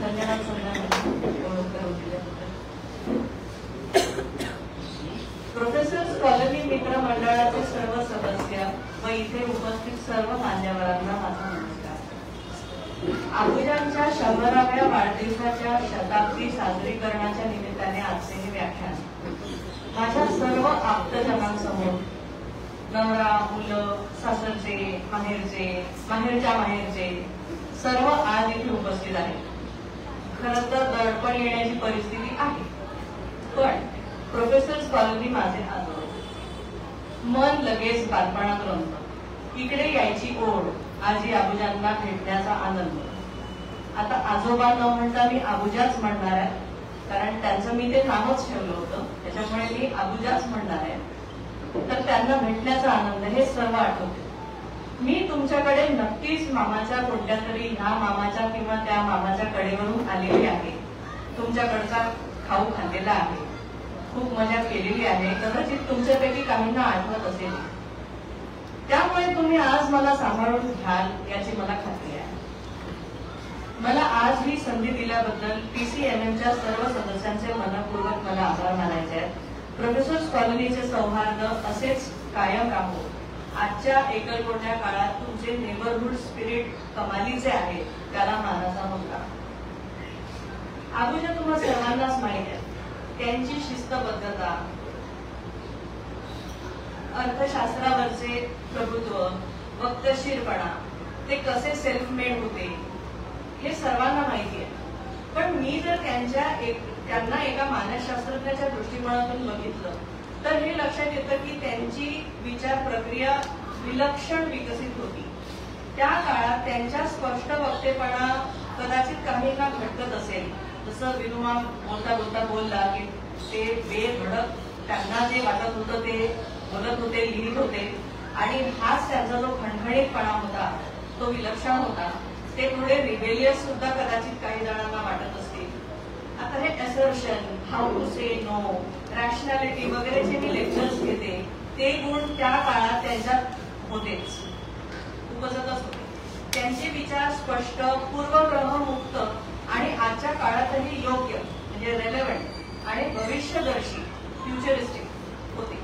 धन्यवाद professors colony मित्र मंडळाचे सर्व सदस्य व इथे उपस्थित सर्व मान्यवरांना माझा नमस्कार. आबूजांच्या 100व्या वाढदिवसाच्या शताब्दी साजरीकरणाच्या निमित्ताने आजचे हे व्याख्यान माझ्या सर्व आप्तजनांसमोर, नवरा, मुलं, सासरचे, माहेरचे, माहेरच्या माहेरचे सर्व आज इथे उपस्थित आहेत. खरं तर दडपण येण्याची परिस्थिती आहे, पण प्रोफेसर्स कॉलनी माझे आजोबा. मन लगेच बालपणात रमतं. इकडे यायची ओढ, आजी आबूजांना भेटण्याचा आनंद. आता आजोबा न म्हणता मी आबूजाच म्हणणार आहे, कारण त्यांचं मी ते नावच ठेवलं होतं, त्याच्यामुळे मी आबूजाच म्हणणार आहे. तर त्यांना भेटण्याचा आनंद हे सर्व आठवते. मी तुमच्याकडे नक्कीच मामाच्या कोणत्या तरी ह्या मामाच्या किंवा त्या मामाच्या कडेवरून आलेली आहे. तुमच्याकडचा खाऊ खाल्लेला आहे, खूप मजा केलेली आहे. कदाचित तुमच्यापैकी काहींना आठवत असेल. त्यामुळे तुम्ही आज मला सांभाळून घ्याल याची मला खात्री आहे. मला आज ही संधी दिल्याबद्दल PCMMच्या सर्व सदस्यांचे मनपूर्वक मला आभार मानायचे आहेत. प्रोफेसर्स कॉलनीचे सौहार्द असेच कायम राहू. आजच्या एकलकोंड्या काळात तुमचे नेबरहुड स्पिरिट कमालीचे आहे, त्याला मानाचा मुद्दा. आबूजा तुम्हा सर्वांनाच माहित आहे. त्यांची शिस्तबद्धता, अर्थशास्त्रावरचे प्रभुत्व, वक्तशीरपणा, ते कसे सेल्फ मेड होते हे सर्वांना माहिती आहे. पण मी जर त्यांना एका मानसशास्त्रज्ञाच्या दृष्टिकोनातून बघितलं तर हे लक्षात येतं की त्यांची विचार प्रक्रिया विलक्षण विकसित होती. त्या काळात त्यांच्या स्पष्ट वक्तेपणा कदाचित काहींना खटकत असेल. जसं विनुमा बोलता बोलता बोलला की ते बेधडक त्यांना जे वाटत होतं ते बोलत होते, लिहित होते, आणि हाच त्यांचा जो खणखणीतपणा होता तो विलक्षण होता. ते थोडे रिबेलियस सुद्धा कदाचित काही जणांना वाटत असतील. आता हे assertion, how to say no, rationality वगैरे जे मी लेक्चर्स घेते ते गुण त्या काळात त्यांच्यात होतेच, उपजतच होते. त्यांचे विचार स्पष्ट, पूर्वग्रहमुक्त आणि आजच्या काळातही योग्य म्हणजे रेलेव्हंट आणि भविष्यदर्शी फ्युचरिस्टिक होते.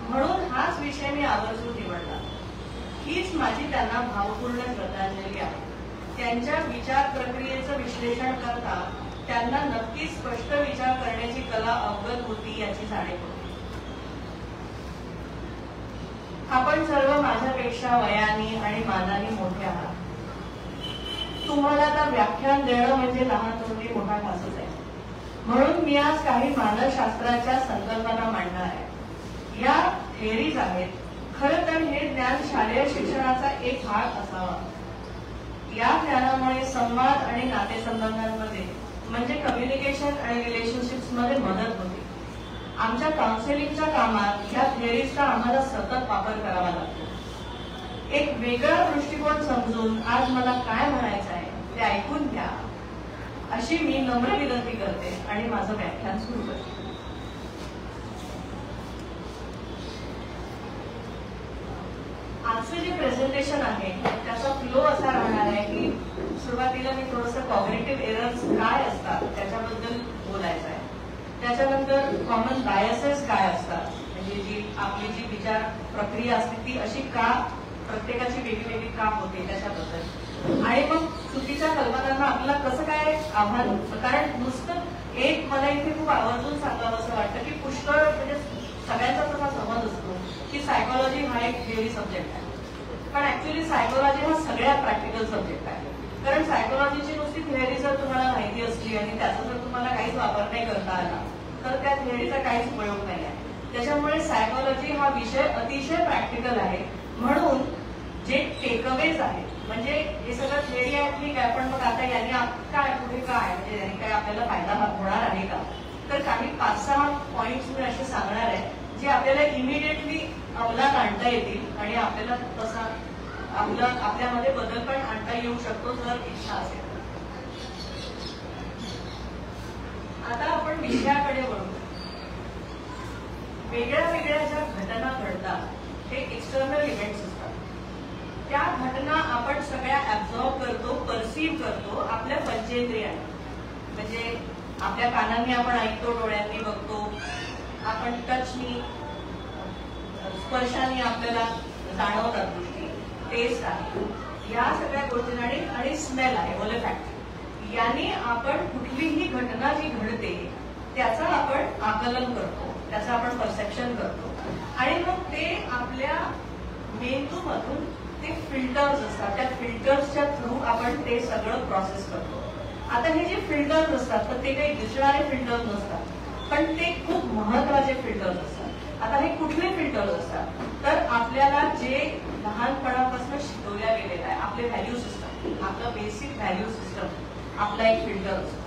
म्हणून हाच विषय मी आवर्जून निवडला. हीच माझी त्यांना भावपूर्ण श्रद्धांजली आहे. त्यांच्या विचार प्रक्रियेचं विश्लेषण करता त्यांना नक्कीच स्पष्ट विचार करण्याची कला अवगत होती याची जाणीव होती. आपण सर्व माझ्यापेक्षा वयाने आणि मानाने मोठे आहात. तुम्हाला आता व्याख्यान देणं म्हणजे लहान तोंडी मोठा ठासच आहे. म्हणून मी आज काही मानसशास्त्राच्या संकल्पना मांडणार आहे. या थेअरीज आहेत. खरं तर हे ज्ञान शालेय शिक्षणाचा एक भाग असावा. या ज्ञानामुळे संवाद आणि नातेसंबंधांमध्ये म्हणजे कम्युनिकेशन आणि रिलेशनशिप्स मध्ये मदत होते. आमच्या काउन्सिलिंगच्या कामात ह्या थेअरीजचा आम्हाला सतत वापर करावा लागतो. एक वेगळा दृष्टिकोन समजून आज मला काय म्हणायचं आहे ते ऐकून घ्या अशी मी नम्र विनंती करते आणि माझं व्याख्यान सुरू करते. आजचं जे प्रेझेंटेशन आहे त्याचा फ्लो असा राहणार आहे की सुरुवातीला मी थोडंसं कॉग्निटिव्ह एरर्स काय असतात त्याच्याबद्दल बोलायचं आहे. त्याच्यानंतर कॉमन बायसेस काय असतात, म्हणजे जी आपली जी विचार प्रक्रिया असते ती अशी का प्रत्येकाची वेगळी का होते त्याच्याबद्दल, आणि मग चुकीच्या कल्पनांना आपल्याला कसं काय आव्हान होतं. कारण नुसतं एक मला इथे खूप आवर्जून सांगावं असं वाटतं की पुष्कळ म्हणजे सगळ्यांचा तसा समज असतो की सायकोलॉजी हा एक थेअरी सब्जेक्ट आहे, पण ऍक्च्युली सायकोलॉजी हा सगळ्यात प्रॅक्टिकल सब्जेक्ट आहे. कारण सायकोलॉजीची नुसती थेअरी जर तुम्हाला माहिती असली आणि त्याचा जर तुम्हाला काहीच वापर नाही करता आला तर त्या थेअरीचा काहीच उपयोग नाही आहे. त्याच्यामुळे सायकोलॉजी हा विषय अतिशय प्रॅक्टिकल आहे. म्हणून जे टेकअवेज आहेत म्हणजे हे सगळं थेअरी आहे ठीक आहे, पण मग आता यांनी काय पुढे काय म्हणजे यांनी काय आपल्याला फायदा होणार आहे का, तर काही 5-6 पॉइंट्स मी असे सांगणार आहे जे आपल्याला इमिडिएटली अंमलात आणता येतील आणि आपल्याला तसा आपल्यामध्ये बदल पण आणता येऊ शकतो जर इच्छा असेल. आता आपण विषयाकडे वळू. वेगळ्या वेगळ्या ज्या घटना घडतात हे एक्सटर्नल इव्हेंट्स असतात. त्या घटना आपण सगळ्या ऍब्झॉर्ब करतो, परसिव्ह करतो, आपल्या पंचेंद्रियाने, म्हणजे आपल्या कानांनी आपण ऐकतो, डोळ्यांनी बघतो, आपण टचनी स्पर्शाने आपल्याला जाणवतात गोष्टी, टेस्ट आहे, या सगळ्या गोष्टी आणि स्मेल आहे, ओलेफॅक्ट, याने आपण कुठलीही घटना जी घडते त्याचं आपण आकलन करतो, त्याचं आपण परसेप्शन करतो आणि मग ते आपल्या मेंदूमधून ते फिल्टर्स असतात, त्या फिल्टर्सच्या थ्रू आपण ते सगळं प्रोसेस करतो. आता हे जे फिल्टर्स असतात तर ते काही दिसणारे फिल्टर्स नसतात, पण ते खूप महत्वाचे फिल्टर्स असतात. आता हे कुठले फिल्टर्स असतात तर आपल्याला जे लहानपणापासून शिकवल्या गेलेलं आहे, आपले व्हॅल्यू सिस्टम, आपलं बेसिक व्हॅल्यू सिस्टम आपला एक फिल्टर असतो.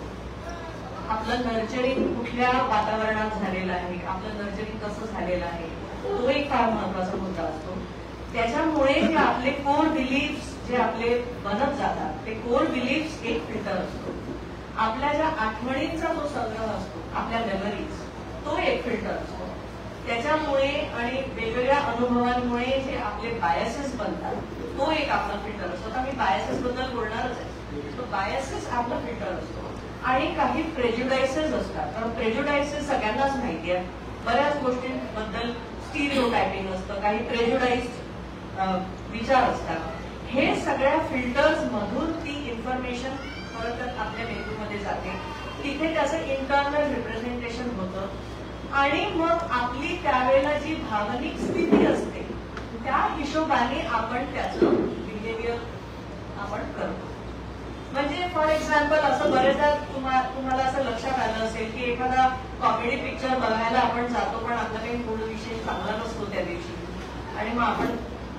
आपलं नर्चरिंग कुठल्या वातावरणात झालेलं आहे, आपलं नर्चरिंग कसं झालेलं आहे, तो एक फार महत्वाचा मुद्दा असतो. त्याच्यामुळे जे आपले कोर बिलीफ्स जे आपले बनत जातात, ते कोर बिलीफ्स एक फिल्टर असतो. आपल्या ज्या आठवणींचा जो संग्रह असतो, आपल्या मेमरीज, तो एक फिल्टर असतो. त्याच्यामुळे आणि वेगवेगळ्या अनुभवांमुळे जे आपले बायसेस बनतात, तो एक आपला फिल्टर असतो. आता मी बायसेस बद्दल बोलणारच आहे. तो बायसेस आपला फिल्टर असतो. आणि काही प्रेज्युडायसेस असतात, कारण प्रेज्युडायसेस सगळ्यांनाच माहिती आहे, बऱ्याच गोष्टींबद्दल स्टिरिओटायपिंग असतं, काही प्रेज्युडाइज्ड विचार असतात. हे सगळ्या फिल्टर्स मधून ती इन्फॉर्मेशन खरं तर आपल्या मेंदूमध्ये जाते, तिथे त्याचं इंटरनल रिप्रेझेंटेशन होतं आणि मग आपली त्यावेळेला जी भावनिक स्थिती असते त्या हिशोबाने आपण त्याचं बिहेवियर आपण करतो. म्हणजे फॉर एक्झाम्पल असं बरेचदा तुम्हाला असं लक्षात आलं असेल की एखादा कॉमेडी पिक्चर बघायला आपण जातो, पण आपला काही मूळ विषय चांगला नसतो त्या दिवशी, आणि मग आपण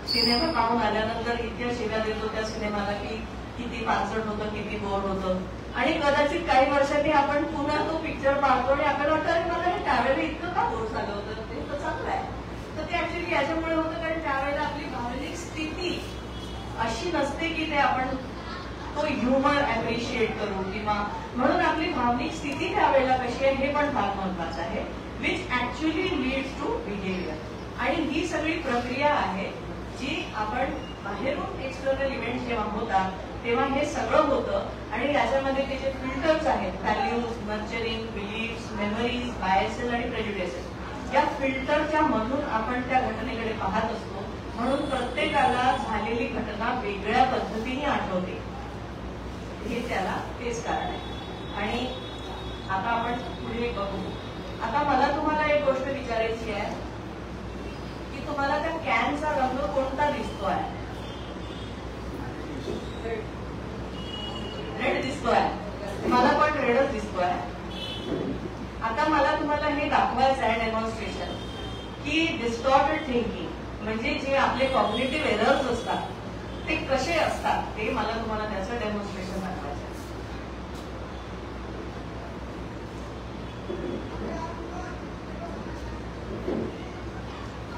सिनेमा पाहून आल्यानंतर इतक्या शिव्या देतो त्या सिनेमाला की किती पाचट होतं, किती बोर होतं, आणि कदाचित काही वर्षांनी आपण पुन्हा तो पिक्चर पाहतो आणि आपल्याला वाटतं अरे मला हे त्यावेळेला इतकं का बोर झालं होतं, ते तर चांगलं आहे. तर ते ऍक्च्युली याच्यामुळे होतं कारण त्यावेळेला आपली भावनिक स्थिती अशी नसते की ते आपण तो ह्युमर अप्रिशिएट करू, किंवा म्हणून आपली भावनिक स्थिती त्यावेळेला कशी आहे हे पण फार महत्वाचं आहे, which actually leads to behaviour. आणि ही सगळी प्रक्रिया आहे जी आपण बाहेरून एक्सटर्नल इव्हेंट जेव्हा होतात तेव्हा हे सगळं होतं, आणि याच्यामध्ये ते जे फिल्टर्स आहेत, values, nurturing, beliefs, memories, biases आणि प्रेज्युडिसेस, या फिल्टरच्या मधून आपण त्या घटनेकडे पाहत असतो. म्हणून प्रत्येकाला झालेली घटना वेगळ्या पद्धतीने आठवते, हे त्याला तेच कारण आहे. आणि आता आपण पुढे बघू. आता मला तुम्हाला एक गोष्ट विचारायची आहे की तुम्हाला त्या कॅनचा रंग कोणता दिसतोय? रेड दिसतोय, मला पण रेडच दिसतोय. आता मला तुम्हाला हे दाखवायचं आहे डेमॉन्स्ट्रेशन की डिस्टॉर्टेड थिंकिंग म्हणजे जे आपले कॉग्निटिव्ह एरर्स असतात ते कसे असतात, ते मला तुम्हाला त्याचं डेमॉन्स्ट्रेशन दाखवायचं आहे.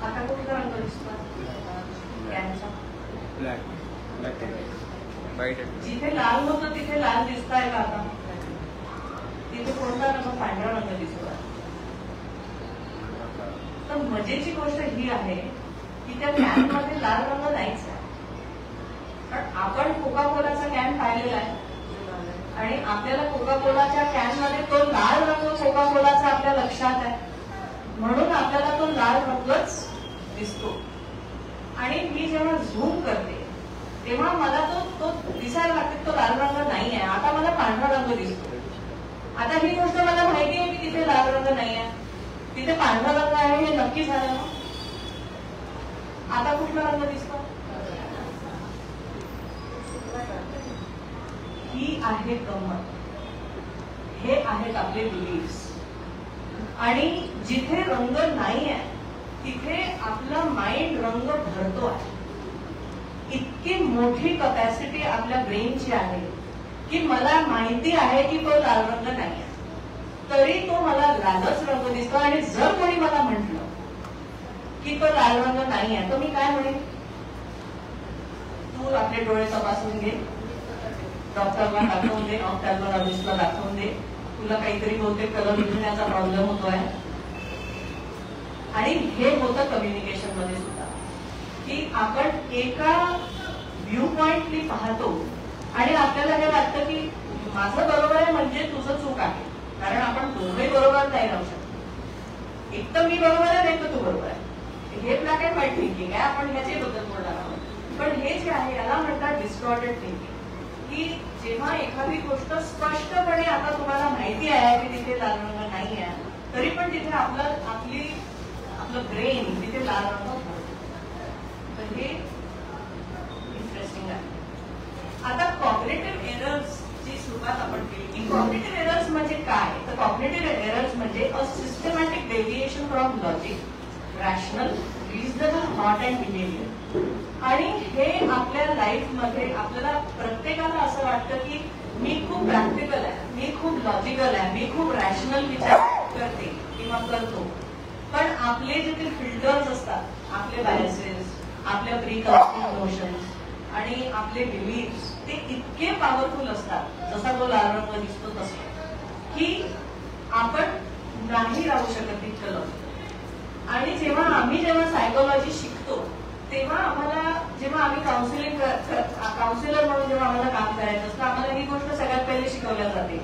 आता कुठला रंग दिसतो? जिथे लाल होतं तिथे लाल दिसताय का? आता तिथे कोणता रंग? पांढरा रंग दिसतोय. तर मजेची गोष्ट ही आहे की त्या कॅन मध्ये लाल रंग नाहीच आहे, पण आपण कोका कोलाचा कॅन पाहिलेला आहे आणि आपल्याला कोका कोलाच्या कॅन मध्ये तो लाल रंग कोका कोलाचा आपल्या लक्षात आहे, म्हणून आपल्याला तो लाल रंगच दिसतो. आणि मी जेव्हा झूम करते तेव्हा मला तो दिसायला लागते तो लाल रंग नाही आहे, आता मला पांढरा रंग दिसतो. आता ही गोष्ट मला माहिती आहे की तिथे लाल रंग नाही आहे, तिथे पांढरा रंग आहे, हे नक्की झालं ना. आता कुठला रंग दिसतो? ही आहे गंमत, हे आहेत आपले बिलीफ्स. आणि जिथे रंग नाही आहे तिथे आपला माइंड रंग भरतो आहे. इतकी मोठी कपॅसिटी आपल्या ब्रेनची आहे की मला माहिती आहे की तो लाल रंग नाही आहे, तरी तो मला लालच रंग दिसतो. आणि जर कोणी मला म्हटलं की तो लाल रंग नाही आहे तर मी काय म्हणेन? तू आपले डोळे तपासून घे, डॉक्टरला दाखवून दे, ऑफ्थॅल्मॉलॉजिस्टला दाखवून दे, तुला काहीतरी बहुतेक कलर विझण्याचा प्रॉब्लेम होतोय. आणि हे होतं कम्युनिकेशन मध्ये सुद्धा की आपण एका व्ह्यू पॉइंटनी पाहतो आणि आपल्याला हे वाटतं की माझं बरोबर आहे म्हणजे तुझं चूक आहे, कारण आपण दोघंही बरोबर नाही राहू शकतो. एक तर मी बरोबर आहे, नाही तर तू बरोबर आहे. हे ब्लॅक अँड व्हाईट थिंकिंग आहे, आपण ह्याच्याबद्दल बोलणार आहोत. पण हे जे आहे याला म्हणतात डिस्टॉर्टेड थिंकिंग, की जेव्हा एखादी गोष्ट स्पष्टपणे आता तुम्हाला माहिती आहे की तिथे लाल रंग नाही आहे, तरी पण तिथे आपलं ब्रेन तिथे लाल रंग होतो. तर हे इंटरेस्टिंग आहे. आता कॉग्निटिव्ह एरर्सची सुरुवात आपण केली की कॉग्निटिव्ह एरर्स म्हणजे काय, तर कॉग्निटिव्ह एरर्स म्हणजे a systematic deviation from logic, rational, reasonable thought and behaviour. आणि हे आपल्या लाईफमध्ये आपल्याला प्रत्येकाला असं वाटतं की मी खूप प्रॅक्टिकल आहे, मी खूप लॉजिकल आहे, मी खूप रॅशनल विचार करते किंवा करतो. पण आपले जे ते फिल्टर्स असतात, आपले बायसेस, आपल्या प्री कन्सेप्ट नोशन्स आणि आपले बिलीव्स, ते इतके पॉवरफुल असतात, जसा तो लाल रंग दिसतो तसं, की आपण नाही राहू शकत तितकं लॉजिकल. आणि जेव्हा आम्ही सायकोलॉजी शिकतो तेव्हा आम्हाला, जेव्हा आम्ही काउन्सिलर म्हणून जेव्हा आम्हाला काम करायचं असतं, आम्हाला ही गोष्ट सगळ्यात पहिले शिकवल्या जाते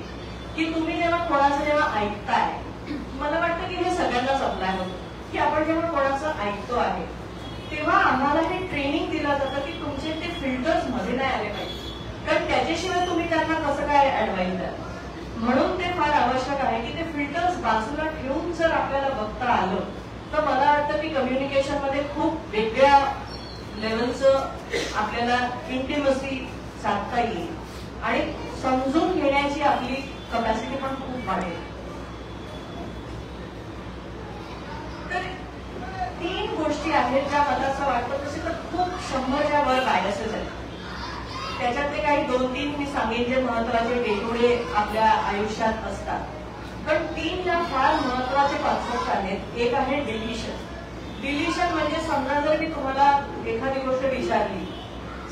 की तुम्ही जेव्हा कोणाचं जेव्हा ऐकताय, मला वाटतं की हे सगळ्यांनाच अप्लाय होतं, की आपण जेव्हा कोणाचं ऐकतो आहे तेव्हा आम्हाला हे ट्रेनिंग दिलं जातं की तुमचे ते फिल्टर्स मध्ये नाही आले पाहिजे, कारण त्याच्याशिवाय तुम्ही त्यांना कसं काय ऍडवाइस द्या. म्हणून ते फार आवश्यक आहे की ते फिल्टर्स बाजूला ठेवून जर आपल्याला बघता आलं तर मला वाटतं की कम्युनिकेशन मध्ये खूप वेगळ्या लेवलचं आपल्याला इंटिमसी साधता येईल आणि समजून घेण्याची आपली कपॅसिटी पण खूप वाढेल. तर 3 गोष्टी आहेत ज्या मला असं वाटतं, तसे तर खूप 100च्या वर बायसेस आहेत. त्याच्यातले काही 2-3 मी सांगेन जे महत्वाचे डे टू डे आपल्या आयुष्यात असतात. पण 3 ज्या फार महत्वाचे कॉन्सेप्ट आहेत. एक आहे डिलिशन. डिलिशन म्हणजे समजा जर मी तुम्हाला एखादी गोष्ट विचारली,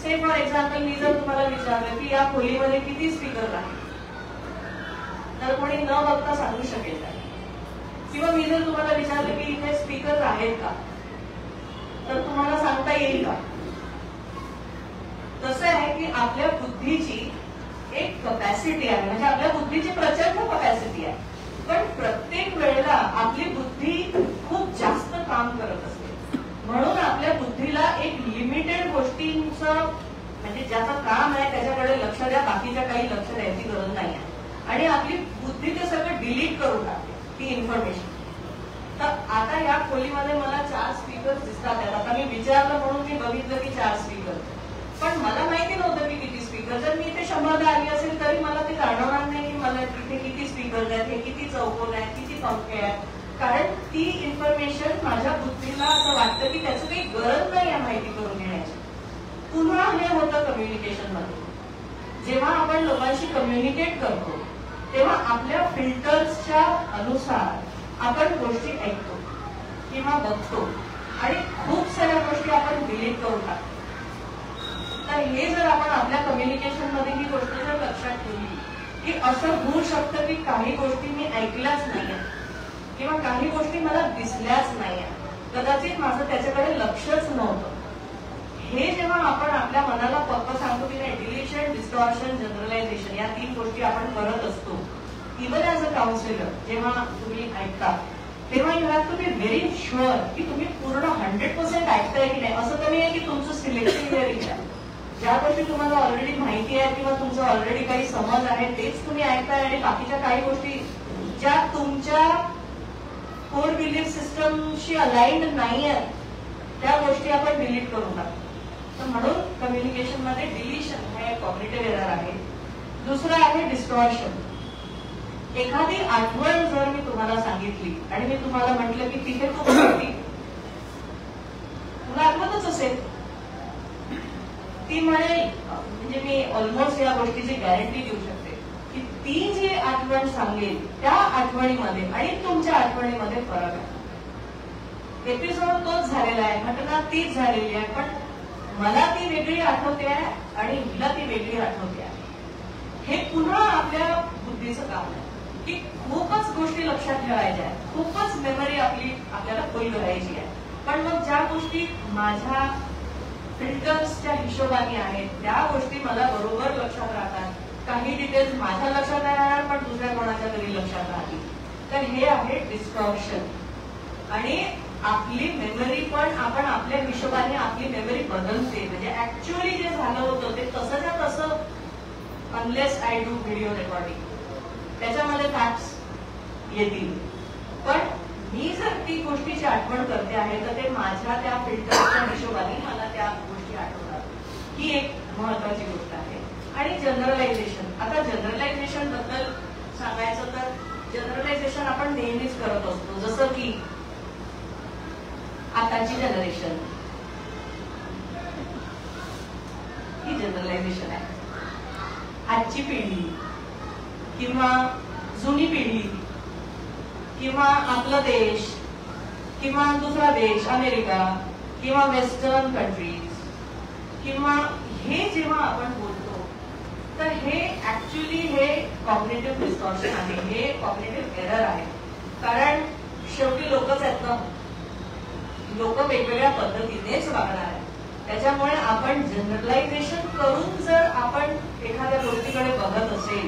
से फॉर एक्झाम्पल मी जर तुम्हाला विचारलं की या खोलीमध्ये किती स्पीकर आहेत, तर कोणी न बघता सांगू शकेल का? किंवा मी जर तुम्हाला विचारलं की इथे स्पीकर आहेत का, तर तुम्हाला सांगता येईल का? तसं आहे की आपल्या बुद्धीची एक कपॅसिटी आहे, म्हणजे आपल्या बुद्धीची प्रचंड कपॅसिटी आहे, पण प्रत्येक वेळेला आपली बुद्धी खूप जास्त काम करत असते. म्हणून आपल्या बुद्धीला एक लिमिटेड गोष्टींचं, म्हणजे ज्याचं काम आहे त्याच्याकडे लक्ष द्या, बाकीच्या काही लक्ष द्यायची गरज नाही आहे. आणि आपली बुद्धी ते सगळं डिलीट करून टाकते ती इन्फॉर्मेशन. तर आता या खोलीमध्ये मला 4 स्पीकर दिसतात आहेत. आता मी विचारलं म्हणून मी बघितलं की 4 स्पीकर, पण मला माहिती नव्हतं की किती स्पीकर. जर मी इथे 100दा आली असेल तरी मला ते जाणवणार नाही की मला इथे किती स्पीकर आहेत, हे किती चौकोन आहेत, किती पंखे आहेत, कारण ती इन्फॉर्मेशन माझ्या बुद्धीला असं वाटतं की त्याची काही गरज नाही आहे माहिती करून घेण्याची. पुन्हा हे होतं कम्युनिकेशन मध्ये. जेव्हा आपण लोकांशी कम्युनिकेट करतो तेव्हा आपल्या फिल्टर्सच्या अनुसार आपण गोष्टी ऐकतो किंवा बघतो आणि खूप साऱ्या गोष्टी आपण डिलीट करून टाकतो. तर हे जर आपण आपल्या कम्युनिकेशन मध्ये ही गोष्ट जर लक्षात ठेवली की असं होऊ शकतं की काही गोष्टी मी ऐकल्याच नाहीये किंवा काही गोष्टी मला दिसल्याच नाहीये, कदाचित माझं त्याच्याकडे लक्षच नव्हतं. हे जेव्हा आपण आपल्या मनाला पक्क सांगतो की नाही, डिलिशन, डिस्टॉर्शन, जनरलायझेशन या 3 गोष्टी आपण करत असतो. इवन ॲज अ काउन्सिलर जेव्हा तुम्ही ऐकता तेव्हा you have to be very sure की तुम्ही पूर्ण 100% ऐकताय की नाही. असं तर नाही आहे की तुमचं सिलेक्टिव्ह हिअरिंग आहे. ज्या गोष्टी तुम्हाला ऑलरेडी माहिती आहे किंवा तुमचं ऑलरेडी काही समज आहे तेच तुम्ही ऐकताय आणि बाकीच्या काही गोष्टी ज्या तुमच्या कोर बिलीफ सिस्टमशी अलाइन्ड नाही आहेत त्या गोष्टी आपण डिलीट करून टाकतो. तर म्हणून कम्युनिकेशन मध्ये डिलिशन हे कॉग्निटिव्ह एरर आहे. दुसरं आहे डिस्टॉर्शन. एखादी आठवण जर मी तुम्हाला सांगितली आणि मी तुम्हाला म्हटलं की तिथे तू होती, तुला आठवतच असेल, ती म्हणेल, म्हणजे मी ऑलमोस्ट या गोष्टीची गॅरंटी देऊ शकते की ती जी आठवण सांगेल त्या आठवणीमध्ये आणि तुमच्या आठवणीमध्ये फरक आहे. एपिसोड तोच झालेला आहे, घटना तीच झालेली आहे, पण मला ती वेगळी आठवते आहे आणि हिला ती वेगळी आठवते आहे. हे पुन्हा आपल्या बुद्धीचं काम आहे की खूपच गोष्टी लक्षात ठेवायच्या आहेत, खूपच मेमरी आपल्याला फुल करायची आहे. पण मग ज्या गोष्टी माझ्या फिल्टर्सच्या हिशोबाने आहेत त्या गोष्टी मला बरोबर लक्षात राहतात, काही डिटेल्स माझ्या लक्षात राहणार पण दुसऱ्या कोणाच्या तरी लक्षात राहतील. तर हे आहे डिस्टॉर्शन. आणि आपली मेमरी पण आपण आपल्या हिशोबाने आपली मेमरी बदलते. म्हणजे ऍक्च्युअली जे झालं होतं ते तसंच्या तसं, unless I do video recording, त्याच्यामध्ये फॅक्ट्स येतील. पण मी जर ती गोष्टीची आठवण करते आहे तर ते माझ्या त्या फिल्टरच्या हिशोबाने मला त्या गोष्टी आठवतात. ही एक महत्वाची गोष्ट आहे. आणि जनरलायझेशन, आता जनरलायझेशन बद्दल सांगायचं तर जनरलायझेशन आपण नेहमीच करत असतो. जसं की आताची जनरेशन ही जनरलायझेशन आहे. आजची पिढी किंवा जुनी पिढी किंवा आपला देश किंवा दुसरा देश अमेरिका किंवा वेस्टर्न कंट्रीज किंवा हे जेव्हा आपण बोलतो तर हे ऍक्च्युअली हे कॉग्निटिव्ह डिस्टॉर्शन आहे. हे कॉग्निटिव्ह एरर आहे. कारण शेवटी लोकच आहेत ना, लोक वेगवेगळ्या पद्धतीनेच वागणार आहे. त्याच्यामुळे आपण जनरलायझेशन करून जर आपण एखाद्या गोष्टीकडे बघत असेल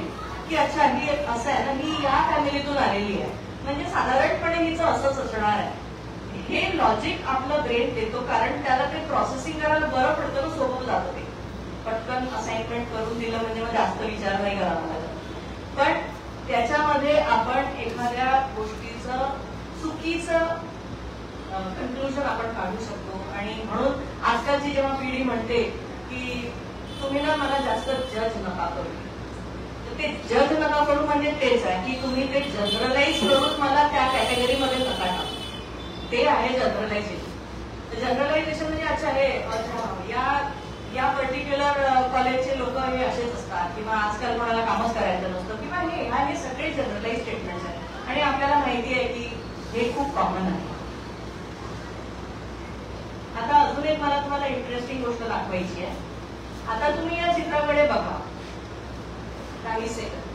की अच्छा ही असं आहे ना, ही या फॅमिलीतून आलेली आहे म्हणजे साधारणपणे हिचं असंच असणार आहे, हे लॉजिक आपलं ब्रेन देतो. कारण त्याला ते प्रोसेसिंग करायला बरं पडतं, सोपं जातं. ते पटकन असाइनमेंट करून दिलं म्हणजे मग जास्त विचार नाही करावा लागत. पण त्याच्यामध्ये आपण एखाद्या गोष्टीचं चुकीचं कन्क्लुजन आपण काढू शकतो. आणि म्हणून आजकालची जेव्हा पिढी म्हणते की तुम्ही ना मला जास्त जज नका करू, ते जज नका करू म्हणजे तेच आहे की तुम्ही ते जनरलाइज करून मला त्या कॅटेगरीमध्ये नका टाकू. ते आहे जनरलायझेशन. जनरलायझेशन म्हणजे अच्छा हे अच्छा या पर्टिक्युलर कॉलेजचे लोक हे असेच असतात किंवा आजकाल कोणाला कामच करायचं नसतं किंवा हे सगळे जनरलाइज स्टेटमेंट्स आहेत. आणि आपल्याला माहिती आहे की हे खूप कॉमन आहे. आता अजून एक मला तुम्हाला इंटरेस्टिंग गोष्ट दाखवायची आहे. आता तुम्ही या चित्राकडे बघा काही सेकंद.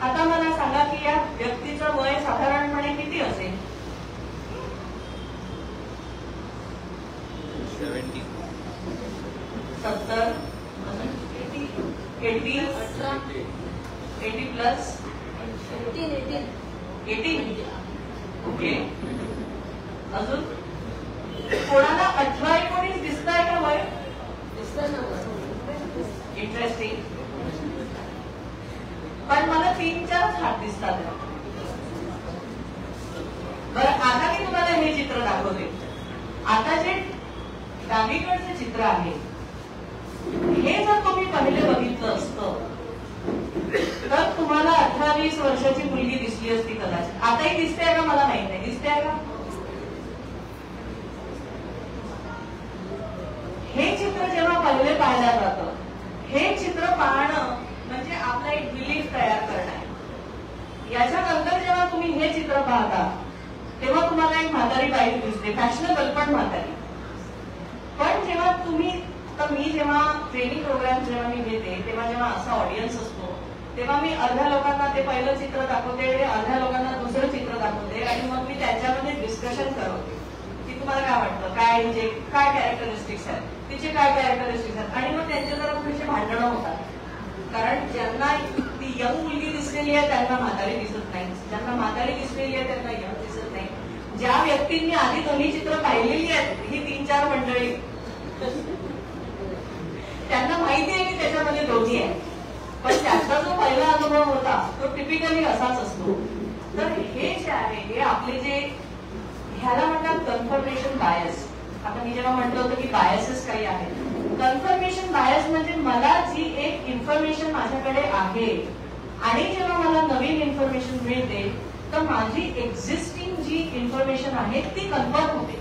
आता मला सांगा की या व्यक्तीचं वय साधारणपणे किती असेल? 70 70 80 प्लस 18. ओके. अजून कोणाला 18-19 दिसत आहे का वय? इंटरेस्टिंग. पण मला 3-4 हात दिसतात. बरं, आता मी तुम्हाला हे चित्र दाखवते. आता जे डावीकडचे चित्र आहे हे जर तुम्ही पहिले बघितलं असतं तर तुम्हाला 18-20 वर्षाची मुलगी दिसली असती कदाचित. आताही दिसते का मला माहित नाही. दिसते का? हे चित्र जेव्हा पहिले पाहिलं जातं, हे चित्र पाहणं म्हणजे आपला एक बिलीफ तयार करणं आहे. याच्यानंतर जेव्हा तुम्ही हे चित्र पाहता तेव्हा तुम्हाला एक म्हातारी बाई दिसते, फॅशनेबल पण म्हातारी. पण जेव्हा तुम्ही, तर मी जेव्हा ट्रेनिंग प्रोग्राम जेव्हा मी घेते तेव्हा जेव्हा असा ऑडियन्स असतो तेव्हा मी अर्ध्या लोकांना ते पहिलं चित्र दाखवते, अर्ध्या लोकांना दुसरं चित्र दाखवते आणि मग मी त्याच्यामध्ये डिस्कशन करवते की तुम्हाला काय वाटतं, काय म्हणजे काय कॅरेक्टरिस्टिक्स आहेत, तिचे काय कॅरेक्टरिस्टिक्स आहेत. आणि मग त्यांचे जरा थोडेसे भांडणं होतात. कारण ज्यांना ती यंग मुलगी दिसलेली आहे त्यांना म्हातारी दिसत नाही, ज्यांना म्हातारी दिसलेली आहे त्यांना यंग दिसत नाही. ज्या व्यक्तींनी आधी दोन्ही चित्र पाहिलेली आहेत ही 3-4 मंडळी, त्यांना माहिती आहे की त्याच्यामध्ये दोन्ही आहे. पण त्याचा जो पहिला अनुभव होता तो टिपिकली असाच असतो. तर हे जे आहे हे आपले जे ह्याला म्हणतात कन्फर्मेशन बायस. आता मी जेव्हा म्हटलं होतं की बायसेस काही आहेत, कन्फर्मेशन बायस म्हणजे मला जी एक इन्फॉर्मेशन माझ्याकडे आहे आणि जेव्हा मला नवीन इन्फॉर्मेशन मिळते तर माझी एक्झिस्टिंग जी इन्फॉर्मेशन आहे ती कन्फर्म होते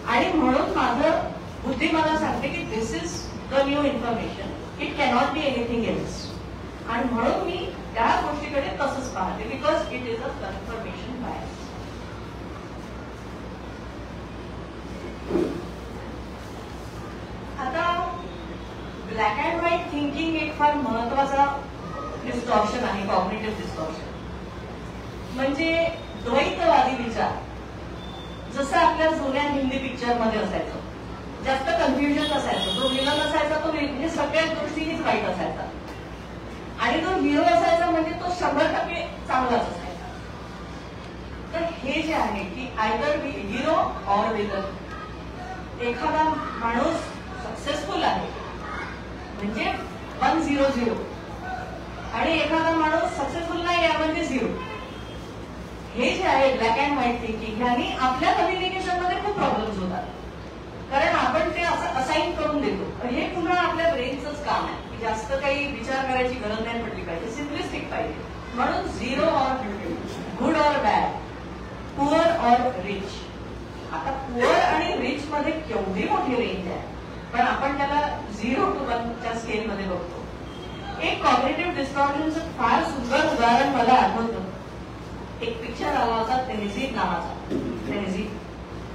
आणि म्हणून माझं बुद्धी मला सांगते की this is the new information, it cannot be anything else. आणि म्हणून मी त्या गोष्टीकडे तसंच पाहते because it is a confirmation bias. आता ब्लॅक अँड व्हाईट थिंकिंग एक फार महत्वाचा डिस्टॉर्शन आहे, कॉग्निटिव्ह डिस्टॉर्शन. म्हणजे द्वैतवादी विचार. जसं आपल्या जुन्या हिंदी पिक्चर मध्ये असायचं, जास्त कन्फ्युजन असायचं. जो विलन असायचा तो म्हणजे सगळ्याच गोष्टीच वाईट असायचा, आणि जो हिरो असायचा म्हणजे तो 100% चांगलाच असायचा. तर हे जे आहे की आयदर हिरो ऑर विलन, एखादा माणूस सक्सेसफुल आहे म्हणजे 100, आणि एखादा माणूस सक्सेसफुल नाही आहे म्हणजे 0. हे जे आहे ब्लॅक अँड व्हाईट थिंकिंग, ह्यानी आपल्या कम्युनिकेशन मध्ये खूप प्रॉब्लेम्स होतात. कारण आपण ते असं असाइन करून देतो. हे पुन्हा आपल्या ब्रेनचंच काम आहे की जास्त काही विचार करायची गरज नाही पडली पाहिजे, सिम्पलिस्टिक पाहिजे. म्हणून 0 or good or bad, poor or rich. आता पुअर आणि रिच मध्ये केवढी मोठी रेंज आहे, पण आपण त्याला 0 to 1 च्या स्केल मध्ये बघतो. एक कॉग्निटिव्ह डिस्टॉर्शनचं फार सुंदर उदाहरण मला आठवतं. एक पिक्चर आला होता तेहजीब नावाचा, तेहजीब.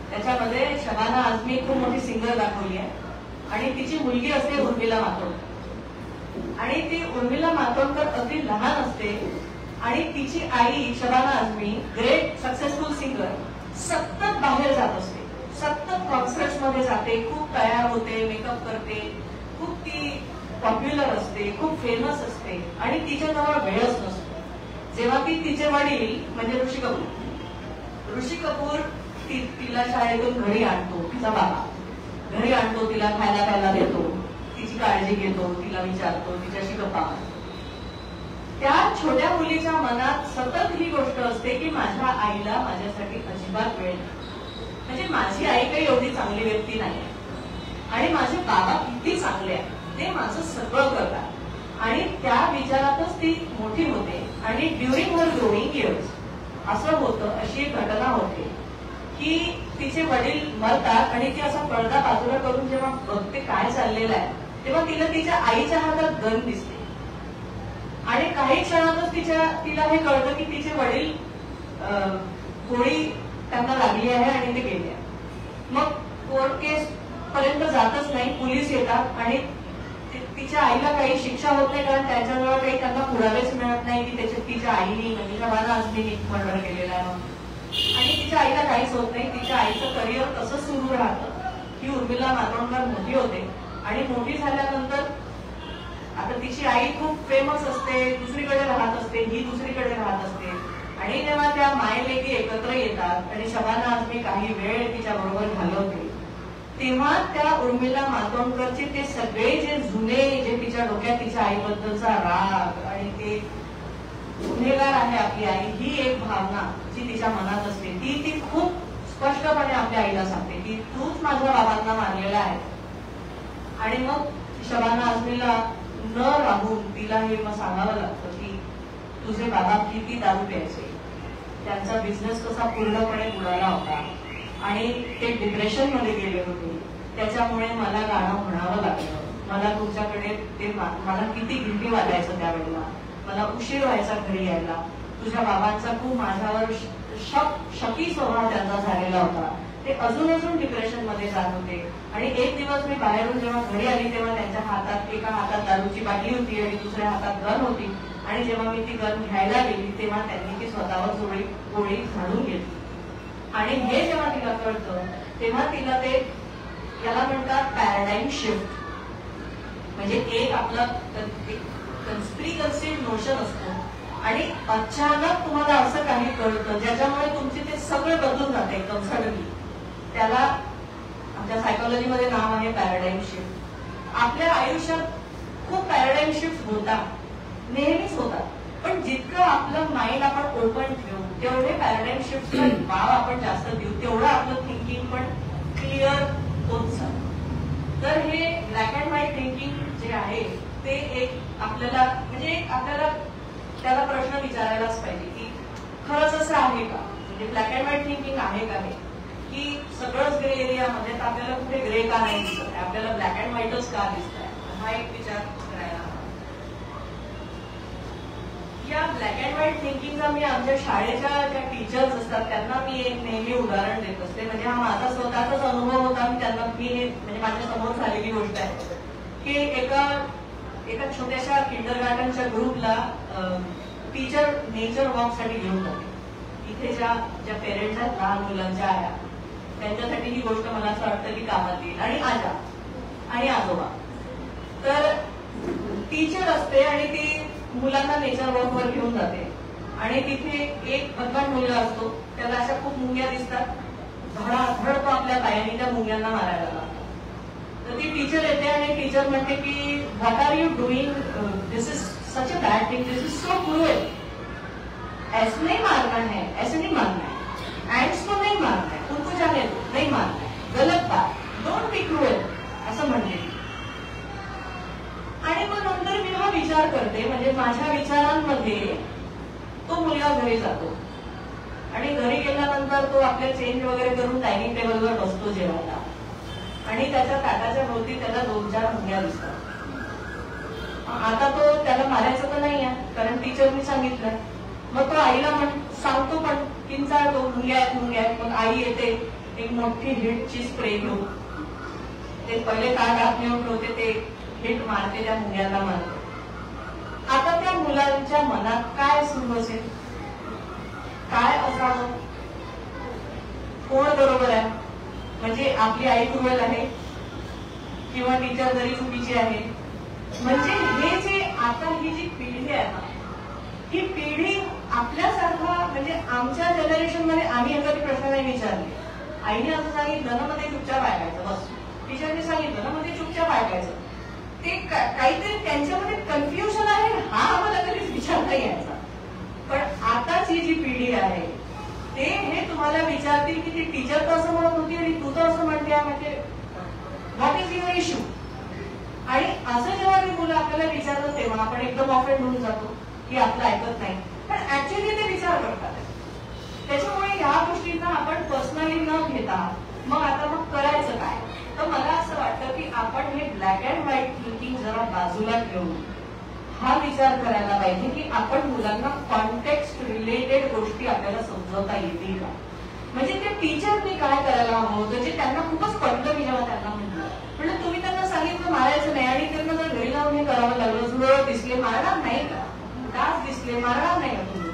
त्याच्यामध्ये शबाना आझमी खूप मोठी सिंगर दाखवली आहे, आणि तिची मुलगी असते उर्मिला मातोंडकर. आणि ती उर्मिला मातोंडकर अगदी लहान असते, आणि तिची आई Shabana Azmi great successful singer सतत बाहेर जात असते, सतत कॉन्सर्ट्स मध्ये जाते, खूप तयार होते, मेकअप करते, खूप ती पॉप्युलर असते, खूप फेमस असते, आणि तिच्याजवळ वेळच नसतो. जेव्हा ती तिचे वडील म्हणजे ऋषी कपूर तिला शाळेतून घरी आणतो, तिचा बाबा घरी आणतो, तिला खायला देतो, तिची काळजी घेतो, तिला विचारतो, तिच्याशी गप्पा मारतो. त्या छोट्या मुलीच्या मनात सतत ही गोष्ट असते की माझ्या आईला माझ्यासाठी अजिबात वेळ नाही, म्हणजे माझी आई काही एवढी चांगली व्यक्ती नाही, आणि माझे बाबा किती चांगले आहेत, ते माझं सगळं करतात. आणि त्या विचारातच ती मोठी होते. आणि ड्युरिंग हर ग्रोइंग इयर्स असं होतं, अशी एक घटना होते की तिचे वडील मरतात, आणि ती असा पडदा बाजूला करून जेव्हा बघते काय चाललेलं आहे, तेव्हा तिला तिच्या आईच्या हातात गन दिसते. आणि काही क्षणातच तिला हे कळतं की तिचे वडील गोळी त्यांना लागली आहे आणि ते गेले. मग कोर्ट केस पर्यंत जातच नाही, पोलीस येतात, आणि तिच्या आईला काही शिक्षा होत नाही, कारण त्याच्याजवळ काही त्यांना पुरावेच मिळत नाही की तिच्या आईने म्हणजे शबाना आझमीने मर्डर केलेला आहे. आणि तिच्या आईला काहीच होत नाही. तिच्या आईचं करिअर तसंच सुरू राहतं. ही उर्मिला मातोंडकर मोठी होते, आणि मोठी झाल्यानंतर आता तिची आई खूप फेमस असते, दुसरीकडे राहत असते, ही दुसरीकडे राहत असते. आणि जेव्हा त्या मायलेकी एकत्र येतात आणि शबाना आझमी काही वेळ तिच्या बरोबर घालवते, तेव्हा त्या उर्मिला मातोंडकरचे ते सगळे जे जुने जे तिच्या डोक्यात तिच्या आईबद्दलचा राग आणि ते गुन्हेगार आहे आपली आई, ही एक भावना जी तिच्या मनात असते, ती खूप स्पष्टपणे आपल्या आईला सांगते की तूच माझ्या बाबांना मारलेला आहे. आणि मग शबाना आझमीला न राहून तिला हे मग सांगावं लागतं की तुझे बाबा किती दारू प्यायचे, त्यांचा बिझनेस कसा पूर्णपणे बुडाला होता, आणि ते डिप्रेशन मध्ये गेले होते, त्याच्यामुळे मला गाणं म्हणावं लागलं. मला तुमच्याकडे ते मला किती गिल्टी वाटायचं त्यावेळेला, मला उशीर व्हायचा घरी यायला. तुझ्या बाबांचा खूप माझ्यावर शकी स्वभाव त्यांचा झालेला होता. ते अजून डिप्रेशन मध्ये जात होते. आणि एक दिवस मी बाहेरून जेव्हा घरी आली तेव्हा त्यांच्या हातात एका हातात दारूची बाटली होती आणि दुसऱ्या हातात गन होती. आणि जेव्हा मी ती गन घ्यायला गेली तेव्हा त्यांनी ती स्वतःवर गोळी झाडून घेतली. आणि हे जेव्हा तिला कळतं तेव्हा तिला ते याला म्हणतात पॅराडाईम शिफ्ट. म्हणजे एक आपला प्रीकन्सिव्ह नोशन असतो आणि अचानक तुम्हाला असं काही कळतं ज्याच्यामुळे तुमचे ते सगळे बदलून जाते एकदम सडनली. त्याला आमच्या सायकोलॉजीमध्ये नाव आहे पॅराडाईम शिफ्ट. आपल्या आयुष्यात खूप पॅराडाईम शिफ्ट होतात, नेहमीच होतात, पण जितकं आपलं माइंड आपण ओपन ठेवू तेवढे पॅराडाईम शिफ्टचा भाव आपण जास्त देऊ तेवढं आपलं थिंकिंग पण क्लिअर होत जातं. तर हे ब्लॅक अँड व्हाईट थिंकिंग जे आहे ते एक आपल्याला म्हणजे आपल्याला त्याला प्रश्न विचारायलाच पाहिजे की खरंच असं आहे का, म्हणजे ब्लॅक अँड व्हाईट थिंकिंग आहे का हे, की सगळंच ग्रे एरियामध्ये तर आपल्याला कुठे ग्रे का नाही दिसत आहे, आपल्याला ब्लॅक अँड व्हाईटच का दिसत आहे, हा एक विचार करायला हवा. या ब्लॅक अँड व्हाईट थिंकिंगचा मी आमच्या शाळेच्या ज्या टीचर्स असतात त्यांना मी एक नेहमी उदाहरण देत असते. म्हणजे हा माझा स्वतःचाच अनुभव होता. मी त्यांना म्हणजे माझ्या समोर झालेली गोष्ट आहे की एका छोट्याशा किंडरगार्टनच्या ग्रुपला टीचर नेचर वॉक साठी घेऊन जाते. इथे ज्या पेरेंट्स आहेत लहान मुलांच्या आया त्यांच्यासाठी ही गोष्ट मला असं वाटतं की कामात येईल. आणि आजा आणि आजोबा. तर टीचर असते आणि ती मुलांना नेचर वॉकवर घेऊन जाते आणि तिथे एक बदमाश मुलगा असतो, त्याला अशा खूप मुंग्या दिसतात, धडाधड तो आपल्या पायाने त्या मुंग्यांना मारायला लागतो. तर ती टीचर येते आणि टीचर म्हणते की what are you doing, this is such a bad thing, this is so cruel, ऐसे नहीं मारना है, ऐसे नहीं मारना है, एंड्स को नहीं मारना है, उनको जाने दो, नहीं मारना है, गलत बात, डोंट बी क्रूएल, असं म्हणते. आणि मग नंतर मी हा विचार करते, म्हणजे माझ्या विचारांमध्ये तो मुलगा घरी जातो आणि घरी गेल्यानंतर तो आपल्या चेंज वगैरे करून डायनिंग टेबलवर बसतो जेवायला आणि त्याच्या ताटाच्या भोवती त्याला 2-4 मुंग्या दिसतात. आता तो त्याला मारायचं तर नाही आहे, कारण टीचरनी सांगितलं. मग तो आईला सांगतो पण किंचाळतो, मुंग्या आहेत. मग आई येते एक मोठी हिटची स्प्रे घेऊन, ते पहिले ताट नेऊन ठेवते, ते हिट मारते, त्या मुंग्यांना मारते. आता त्या मुलांच्या मनात काय सुरू असेल, काय असावं, कोण बरोबर आहे, म्हणजे आपली आई क्रूएल आहे किंवा टीचर जरी चुकीची आहे. म्हणजे हे जे आता ही जी पिढी आहे ना, ही पिढी आपल्यासारखा, म्हणजे आमच्या जनरेशन मध्ये आम्ही एखादी प्रश्न नाही विचारले, आईने असं सांगितलं ना मध्ये चुपचाप ऐकायचं, बस. टीचरने सांगितलं ना मध्ये चुपचाप ऐकायचं. ते काहीतरी त्यांच्यामध्ये कन्फ्युजन आहे, हा आम्हाला कधीच विचार नाही यायचा. पण आताच ही जी पिढी आहे ते हे तुम्हाला विचारतील की ती टीचर तर असं म्हणत होती आणि तू तर असं म्हणते, म्हणजे व्हॉट इज युअर इश्यू. आणि असं जेव्हा मी मुलं आपल्याला विचारतात तेव्हा आपण एकदम ऑफेंड होऊन जातो की आपलं ऐकत नाही, पण ऍक्च्युअली ते विचार करतात. त्याच्यामुळे या गोष्टींना आपण पर्सनली न घेता मग करायचं काय. तर मला असं वाटतं की आपण हे ब्लॅक अँड व्हाईट थिंकिंग जरा बाजूला ठेवून हा विचार करायला पाहिजे की आपण मुलांना कॉन्टेक्स्ट रिलेटेड गोष्टी आपल्याला समजवता येतील का. म्हणजे ते टीचरनी काय करायला हवं होतं, जे त्यांना खूपच पडलं. मी जेव्हा त्यांना म्हटलं तुम्ही त्यांना सांगितलं मारायचं नाही आणि त्यांना जर घरी जाऊन हे करावं लागलं, जुळ दिसले मारणार नाही का, डास दिसले मारणार नाही का तुम्ही,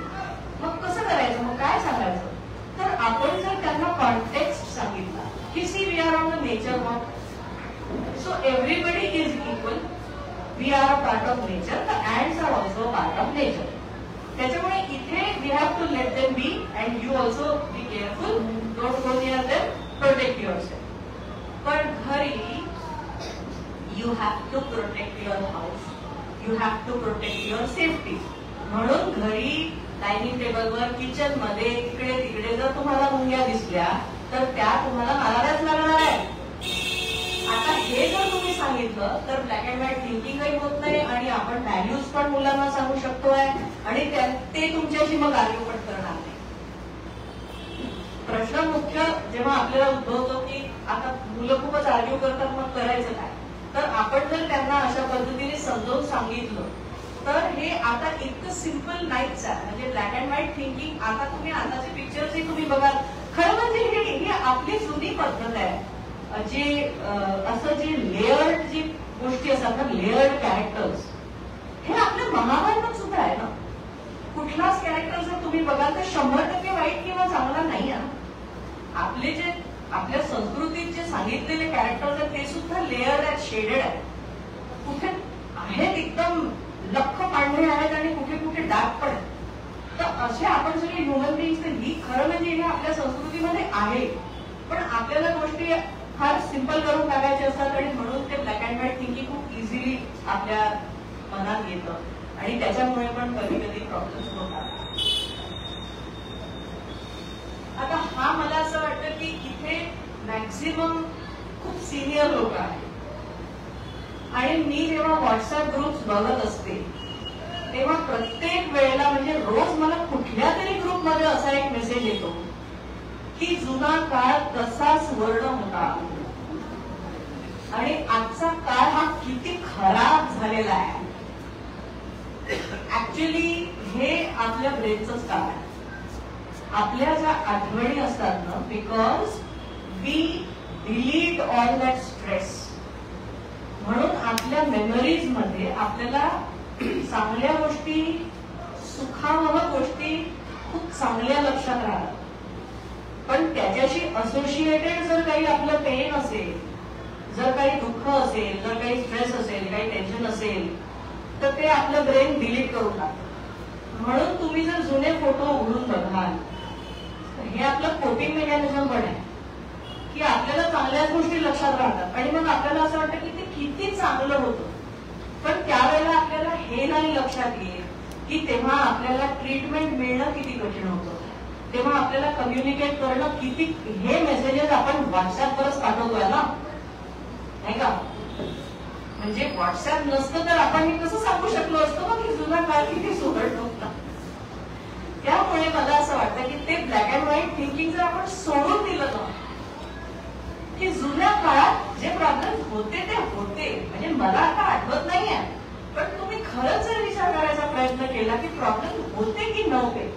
मग कसं करायचं, मग काय सांगायचं. तर आपण जर त्यांना कॉन्टेक्स्ट सांगितला की see we are on the nature walk, so everybody is equal, we are a part of nature, the ants are also part of nature. त्याच्यामुळे इथे we have to let them be and you also be careful, don't go near them, protect yourself. पण घरी you have to protect your house, you have to protect your safety. म्हणून घरी dining टेबलवर, kitchen मध्ये, इकडे तिकडे जर तुम्हाला मुंग्या दिसल्या तर त्या तुम्हाला माराव्याच लागणार आहे. आता हे जर तुम्ही सांगितलं तर ब्लॅक अँड व्हाईट थिंकिंगही होत नाही आणि आपण व्हॅल्यूज पण मुलांना सांगू शकतोय आणि ते तुमच्याशी मग आर्ग्यू पण करणार नाही. प्रश्न मुख्य जेव्हा आपल्याला उद्भवतो की आता मुलं खूपच आर्ग्यू करतात, मग करायचं काय. तर आपण जर त्यांना अशा पद्धतीने समजावून सांगितलं तर हे आता इतकं सिम्पल नाहीच आहे. म्हणजे ब्लॅक अँड व्हाईट थिंकिंग, आता तुम्ही आताचे पिक्चर्सही तुम्ही बघाल, खरं म्हणजे ही आपली जुनी पद्धत आहे. जे असं जे लेअर्ड जी गोष्टी असतात ना, लेअर्ड कॅरेक्टर्स, हे आपल्या महाभारतात सुद्धा आहे ना. कुठलाच कॅरेक्टर जर तुम्ही बघाल तर 100% वाईट किंवा चांगला नाही आहे. आपले जे आपल्या संस्कृतीत जे सांगितलेले कॅरेक्टर्स आहेत ते सुद्धा लेअर्ड आहेत, शेडेड आहेत. कुठे आहेत एकदम लख पांढरे आहेत आणि कुठे कुठे डाग पण आहेत. तर असे आपण सगळे ह्युमन बिईंग्स, ही खरं म्हणजे हे आपल्या संस्कृतीमध्ये आहे. पण आपल्याला गोष्टी फार सिंपल करून टाकायचे असतात आणि म्हणून ते ब्लॅक अँड व्हाईट थिंकिंग खूप इझिली आपल्या मनात येतं आणि त्याच्यामुळे पण कधी कधी प्रॉब्लेम्स होतात. आता हा मला असं वाटतं की इथे मॅक्झिमम खूप सिनियर लोक आहेत आणि मी जेव्हा व्हॉट्सअप ग्रुप्स बघत असते तेव्हा प्रत्येक वेळेला, म्हणजे रोज मला कुठल्या तरी ग्रुपमध्ये असा एक मेसेज येतो की जुना काळ तसाच वर्ण होता आणि आजचा काळ हा किती खराब झालेला आहे. ऍक्च्युली हे आपल्या ब्रेनचंच काम आहे. आपल्या ज्या आठवणी असतात ना, because we delete all that stress, म्हणून आपल्या मेमरीज मध्ये आपल्याला चांगल्या गोष्टी, सुखावह गोष्टी खूप चांगल्या लक्षात राहतात. पण त्याच्याशी असोसिएटेड जर काही आपलं पेन असेल, जर काही दुःख असेल, जर काही स्ट्रेस असेल, काही टेन्शन असेल, तर ते आपलं ब्रेन डिलीट करून टाकतं. म्हणून तुम्ही जर जुने फोटो उघडून बघाल, हे आपलं कोपिंग मेकॅनिझम पण आहे की आपल्याला चांगल्याच गोष्टी लक्षात राहतात आणि मग आपल्याला असं वाटतं की ते किती चांगलं होतं. पण त्यावेळेला आपल्याला हे नाही लक्षात येत की तेव्हा आपल्याला ट्रीटमेंट मिळणं किती कठीण होतं, तेव्हा आपल्याला कम्युनिकेट करणं किती, हे मेसेजेस आपण व्हॉट्सअपवरच पाठवतोय ना, नाही का? म्हणजे व्हॉट्सअप नसतं तर आपण हे कसं सांगू शकलो असतो ना की जुना काळ किती सुरळ होता. त्यामुळे मला असं वाटतं की ते ब्लॅक अँड व्हाईट थिंकिंग जर आपण सोडून दिलं ना, की जुन्या काळात जे प्रॉब्लेम होते ते होते, म्हणजे मला आता आठवत नाहीये, पण तुम्ही खरंच जर विचार करायचा प्रयत्न केला की प्रॉब्लेम होते की नव्हते,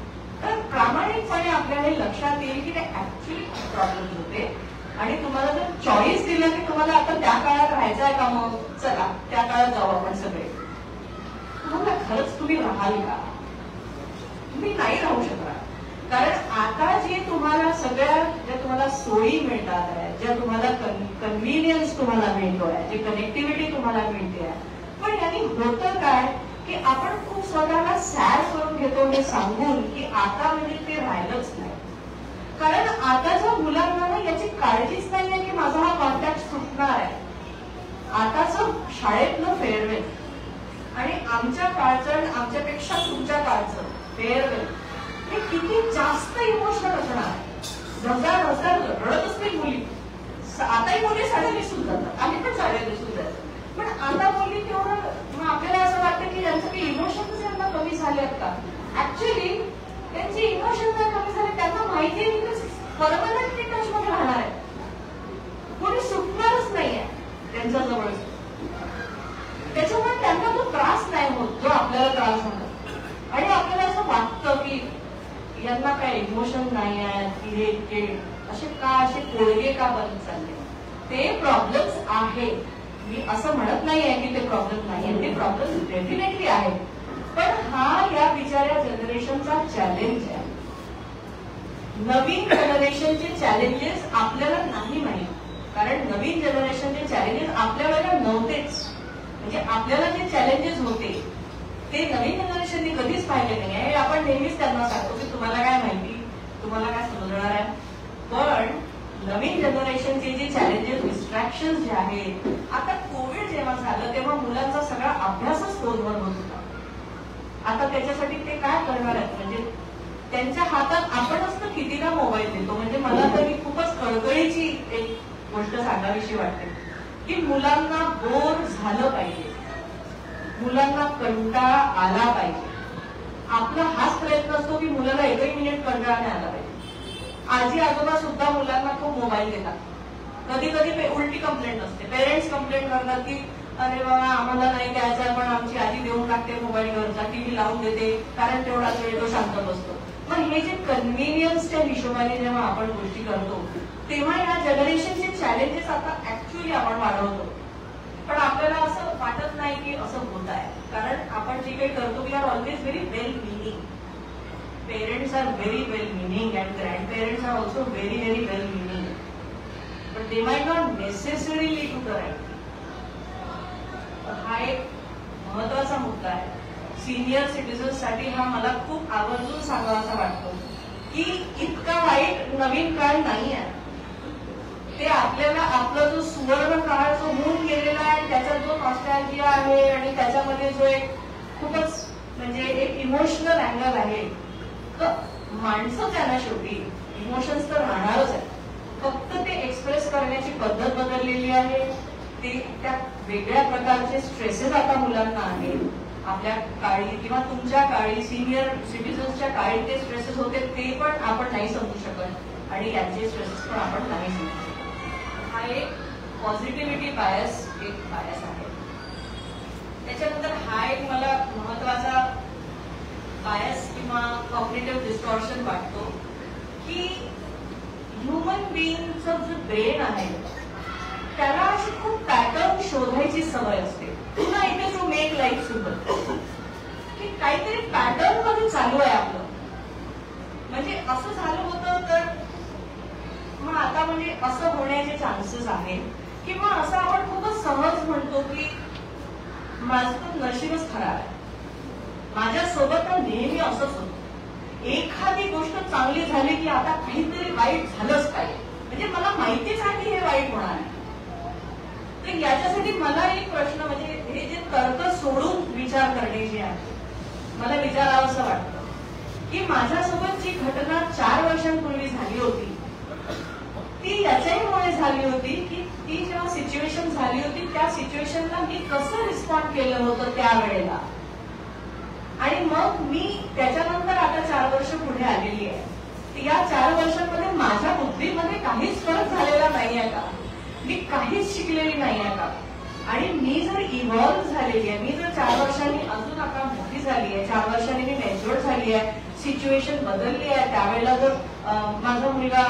तर प्रामाणिकपणे आपल्याला लक्षात येईल की ते ऍक्च्युली प्रॉब्लेम होते. आणि तुम्हाला जर चॉईस दिलं की तुम्हाला आता त्या काळात राहायचं आहे का, मग चला त्या काळात जाऊ आपण सगळे, तुम्हाला खरंच तुम्ही राहाल का? तुम्ही नाही राहू शकणार. कारण आता जे तुम्हाला सगळ्या ज्या तुम्हाला सोयी मिळतात आहे, ज्या तुम्हाला कन्व्हिनियन्स तुम्हाला मिळतोय, जे कनेक्टिव्हिटी तुम्हाला मिळते आहे, पण यांनी होतं काय की आपण खूप स्वतःला सॅड करून घेतो हे सांगून की आता म्हणजे ते राहिलंच नाही. कारण आताच्या मुलांना ना याची काळजीच नाहीये की माझा हा कॉन्टॅक्ट सुटणार आहे. आताच शाळेतलं फेअरवेल आणि आमच्या काळचं, आमच्यापेक्षा तुमच्या काळचं फेअरवेल हे किती जास्त इमोशनल असणार आहे. हजार हजार रडत असतील मुली, आताही मुली साड्या नेसून जातात, आम्ही पण साड्या नेसून जातो, पण आता मुली तेवढं, मग आपल्याला असं वाटतं की त्यांचं काही इमोशन्स यांना कमी झालेत का? ऍक्च्युली त्यांचे इमोशन जर कमी झाले, त्यांना माहिती आहे की परमनंटली टच मध्ये राहणार आहे, कोणी सुटणारच नाहीये त्यांच्या जवळ. त्याच्यामुळे त्यांना तो त्रास नाही होत जो आपल्याला त्रास होतो. आणि आपल्याला असं वाटतं की यांना काय इमोशन नाही आहेत, की हे इतके असे का, असे कोडगे का बनत चालले. ते प्रॉब्लेम्स आहे, मी असं म्हणत नाहीये की ते प्रॉब्लेम नाही, ते प्रॉब्लेम डेफिनेटली आहे. पण हा या बिचाऱ्या जनरेशनचा चॅलेंज आहे. नवीन जनरेशनचे चॅलेंजेस आपल्याला नाही माहित, कारण नवीन जनरेशनचे चॅलेंजेस आपल्या वेळेला नव्हतेच. म्हणजे आपल्याला जे चॅलेंजेस होते ते नवीन जनरेशनने कधीच पाहिले नाही आहे. आपण नेहमीच त्यांना सांगतो की तुम्हाला काय माहिती, तुम्हाला काय समजणार आहे. पण नवीन जनरेशनचे जे चॅलेंजेस, डिस्ट्रॅक्शन जे आहेत, आता कोविड जेव्हा झालं तेव्हा मुलांचा सगळा अभ्यासच फोनवर होत होता. आता त्याच्यासाठी ते काय करणार आहेत, म्हणजे त्यांच्या हातात आपणच तर कितीदा मोबाईल देतो. म्हणजे मला तर ही खूपच कळकळीची एक गोष्ट सांगावीशी वाटते की मुलांना बोर झालं पाहिजे, मुलांना कंटाळा आला पाहिजे. आपला हाच प्रयत्न असतो की मुलाला एकही मिनिट कंटाळा नाही आला पाहिजे. आजी आजोबा सुद्धा मुलांना खूप मोबाईल देतात. कधी कधी उलटी कंप्लेंट असते, पेरेंट्स कंप्लेंट करतात की अरे बाबा आम्हाला नाही द्यायचा, पण आमची आजी देऊन टाकते मोबाईल घरचा, टीव्ही लावून देते, कारण तेवढाच वेळ तो शांत बसतो. पण हे जे कन्व्हिनियन्सच्या हिशोबाने जेव्हा आपण गोष्टी करतो तेव्हा या जनरेशनचे चॅलेंजेस आता ऍक्च्युअली आपण वाढवतो. पण आपल्याला असं वाटत नाही की असं होत आहे, कारण आपण जे काही करतो we are always very well meaning. Parents are very well meaning and grand parents are also very very well meaning, but they might not necessarily lead to the right. हा एक महत्वाचा मुद्दा आहे. सिनियर सिटीजन्स साठी हा मला खूप आवर्जून सांगावासा वाटतो की इतका वाईट नवीन काळ नाही आहे. ते आपल्याला आपला जो सुवर्ण काळ जो होऊन गेलेला आहे त्याचा जो नॉस्टॅल्जिया आहे आणि त्याच्यामध्ये जो एक खूपच म्हणजे एक इमोशनल अँगल आहे, तर माणसं त्यांना शेवटी इमोशन्स तर राहणारच आहे. फक्त ते एक्सप्रेस करण्याची पद्धत बदललेली आहे. ते त्या वेगळ्या प्रकारचे स्ट्रेसेस आता मुलांना आहेत. आपल्या काळी किंवा तुमच्या काळी सिनियर सिटीजन्सच्या काळी ते स्ट्रेसेस होते ते पण आपण नाही समजू शकत आणि यांचे स्ट्रेसेस पण आपण नाही समजू शकत. हा एक पॉझिटिव्हिटी बायस, एक बायस आहे. त्याच्यानंतर हा एक मला महत्वाचा बायस किंवा कॉग्निटिव्ह डिस्टॉर्शन वाटतो की ह्युमन बिईंगचं जे ब्रेन आहे त्याला अशी खूप पॅटर्न शोधायची सवय असते. पुन्हा इथे जो मेक लाईफ सोबत की काहीतरी पॅटर्न मध्ये चालू आहे आपलं. म्हणजे असं झालं होतं तर मग आता म्हणजे असं होण्याचे चान्सेस आहेत किंवा असं आपण खूपच सहज म्हणतो की माझं तर नशीबच खराब आहे, माझ्यासोबत तर नेहमी असंच होतं, एखादी गोष्ट चांगली झाली की आता काहीतरी वाईट झालंच काय, म्हणजे मला माहितीच आहे की हे वाईट होणार आहे. तर याच्यासाठी मला एक प्रश्न म्हणजे हे जे तर्क सोडून विचार करणे जे आहे, मला विचारावं असं वाटतं की माझ्यासोबत जी घटना 4 वर्षांपूर्वी झाली होती ती याच्यामुळे झाली होती की ती जेव्हा सिच्युएशन झाली होती त्या सिच्युएशनला मी कसं रिस्पॉन्ड केलं होतं त्यावेळेला, आणि मग मी त्याच्यानंतर आता 4 वर्ष पुढे आलेली आहे. या 4 वर्षांमध्ये माझ्या बुद्धीमध्ये काहीच फरक झालेला नाहीये का, मी काहीच शिकलेली नाहीये का, आणि मी जर इव्हॉल्व्ह झालेली आहे, मी जर 4 वर्षांनी अजून आता मोठी झाली आहे, 4 वर्षांनी मी मॅच्युअर झाली आहे, सिच्युएशन बदलली आहे. त्यावेळेला जर माझा मुलगा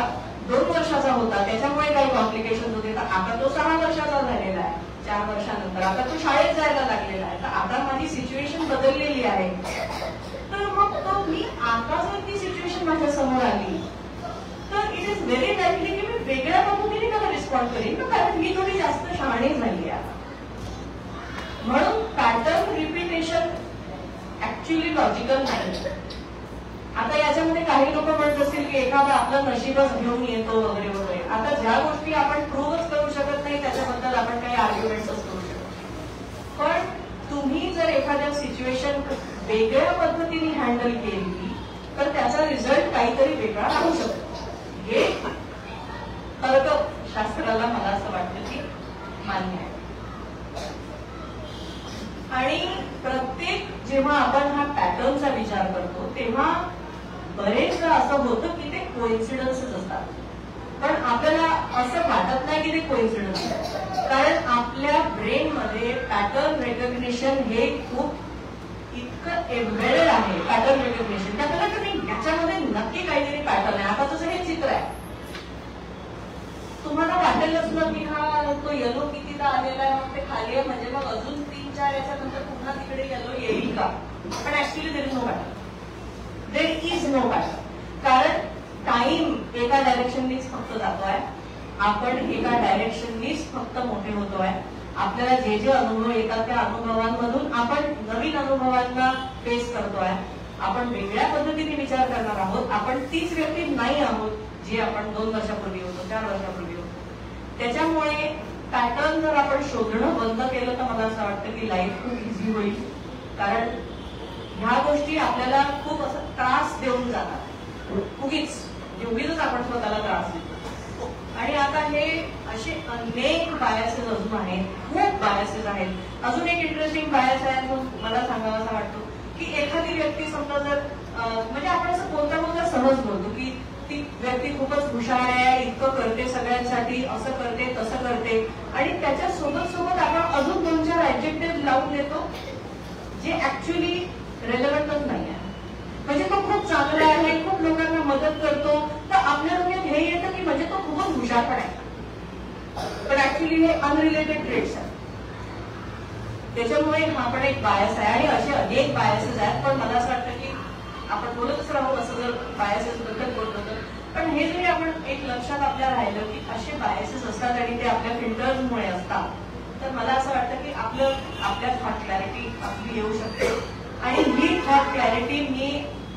2 वर्षाचा होता त्याच्यामुळे काही कॉम्प्लिकेशन होते, तर आता तो 6 वर्षाचा झालेला आहे 4 वर्षानंतर, आता तो शाळेत जायला लागलेला आहे, तर आता माझी सिच्युएशन बदललेली आहे. तर मग तो मी आता जर ती सिच्युएशन माझ्या समोर आली तर इट इज व्हेरी लाईकली की मी वेगळ्या पद्धतीने त्याला रिस्पॉन्ड करेन, कारण मी थोडी जास्त शहाणी झाली आहे. म्हणून पॅटर्न रिपिटेशन ऍक्च्युअली लॉजिकल नाही. आता याच्यामध्ये काही लोक म्हणत असतील की एखादा आपलं नशीबच घेऊन येतो वगैरे वगैरे. आता ज्या गोष्टी आपण प्रूव्हच करू शकत नाही त्याच्याबद्दल आपण काही आर्ग्युमेंट्सच करू शकतो, पण तुम्ही जर एखाद्या सिच्युएशन वेगळ्या पद्धतीने हँडल केली तर त्याचा रिझल्ट काहीतरी वेगळा राहू शकतो. हे तर्कशास्त्राला मला असं वाटतं की मान्य आहे. आणि प्रत्येक जेव्हा आपण हा पॅटर्नचा विचार करतो तेव्हा बरेचदा असं होतं की ते कोइन्सिडन्सेस असतात, पण आपल्याला असं वाटत नाही की ते कोइन्सिडन्स आहे, कारण आपल्या ब्रेन मध्ये पॅटर्न रेकग्निशन हे खूप इतकं एम्बेडेड आहे. पॅटर्न रेकग्निशन त्याला तर याच्यामध्ये नक्की काहीतरी पॅटर्न आहे. आता तसं हे चित्र आहे, तुम्हाला वाटेलच ना की हा तो येलो कितीदा आलेला आहे, मग ते खाली आहे म्हणजे मग अजून 3-4 याच्यानंतर पुन्हा तिकडे येलो येईल का, पण actually there is no pattern. There is no pattern, कारण टाइम एका डायरेक्शननीच फक्त जातोय, आपण एका डायरेक्शननीच फक्त मोठे होतोय. आपल्याला जे जे अनुभव येतात त्या अनुभवांमधून आपण नवीन अनुभवांना फेस करतोय, आपण वेगळ्या पद्धतीने विचार करणार आहोत. आपण तीच व्यक्ती नाही आहोत जी आपण 2 वर्षापूर्वी होतो, 4 वर्षापूर्वी होतो. त्याच्यामुळे पॅटर्न जर आपण शोधणं बंद केलं तर मला असं वाटतं की लाईफ खूप इझी होईल, कारण ह्या गोष्टी आपल्याला खूप असं त्रास देऊन जातात. उगीच आपण स्वतःला त्रास देतो. आणि आता हे असे अनेक बायसेस अजून आहेत, खूप बायसेस आहेत. अजून एक इंटरेस्टिंग बायस आहे जो मला सांगावा असा वाटतो की एखादी व्यक्ती समजा जर म्हणजे आपण असं बोलता सहज बोलतो की ती व्यक्ती खूपच हुशार आहे, इतकं करते सगळ्यांसाठी, असं करते तसं करते, आणि त्याच्या सोबत आपण अजून 2-4 ऍडजेक्टिव्ह लावून देतो जे ऍक्च्युअली रेलेव्हंटच नाही आहे. म्हणजे तो खूप चांगला आहे, खूप लोकांना मदत करतो, तर आपल्या डोक्यात हे येतं की म्हणजे तो खूपच हुशार पण आहे, पण ऍक्च्युअली हे अनरिलेटेड ट्रेड्स आहेत. त्याच्यामुळे हा पण एक बायस आहे. आणि असे अनेक बायसेस आहेत, पण मला असं वाटतं की आपण बोलतच राहू असं जर बायसेस बद्दल बोलतो तर, पण हे जरी आपण एक लक्षात आपल्या राहिलं की असे बायसेस असतात आणि ते आपल्या फिल्टर्समुळे असतात, तर मला असं वाटतं की आपल्या थॉट क्लॅरिटी आपली येऊ शकते. आणि ही थॉट क्लॅरिटी मी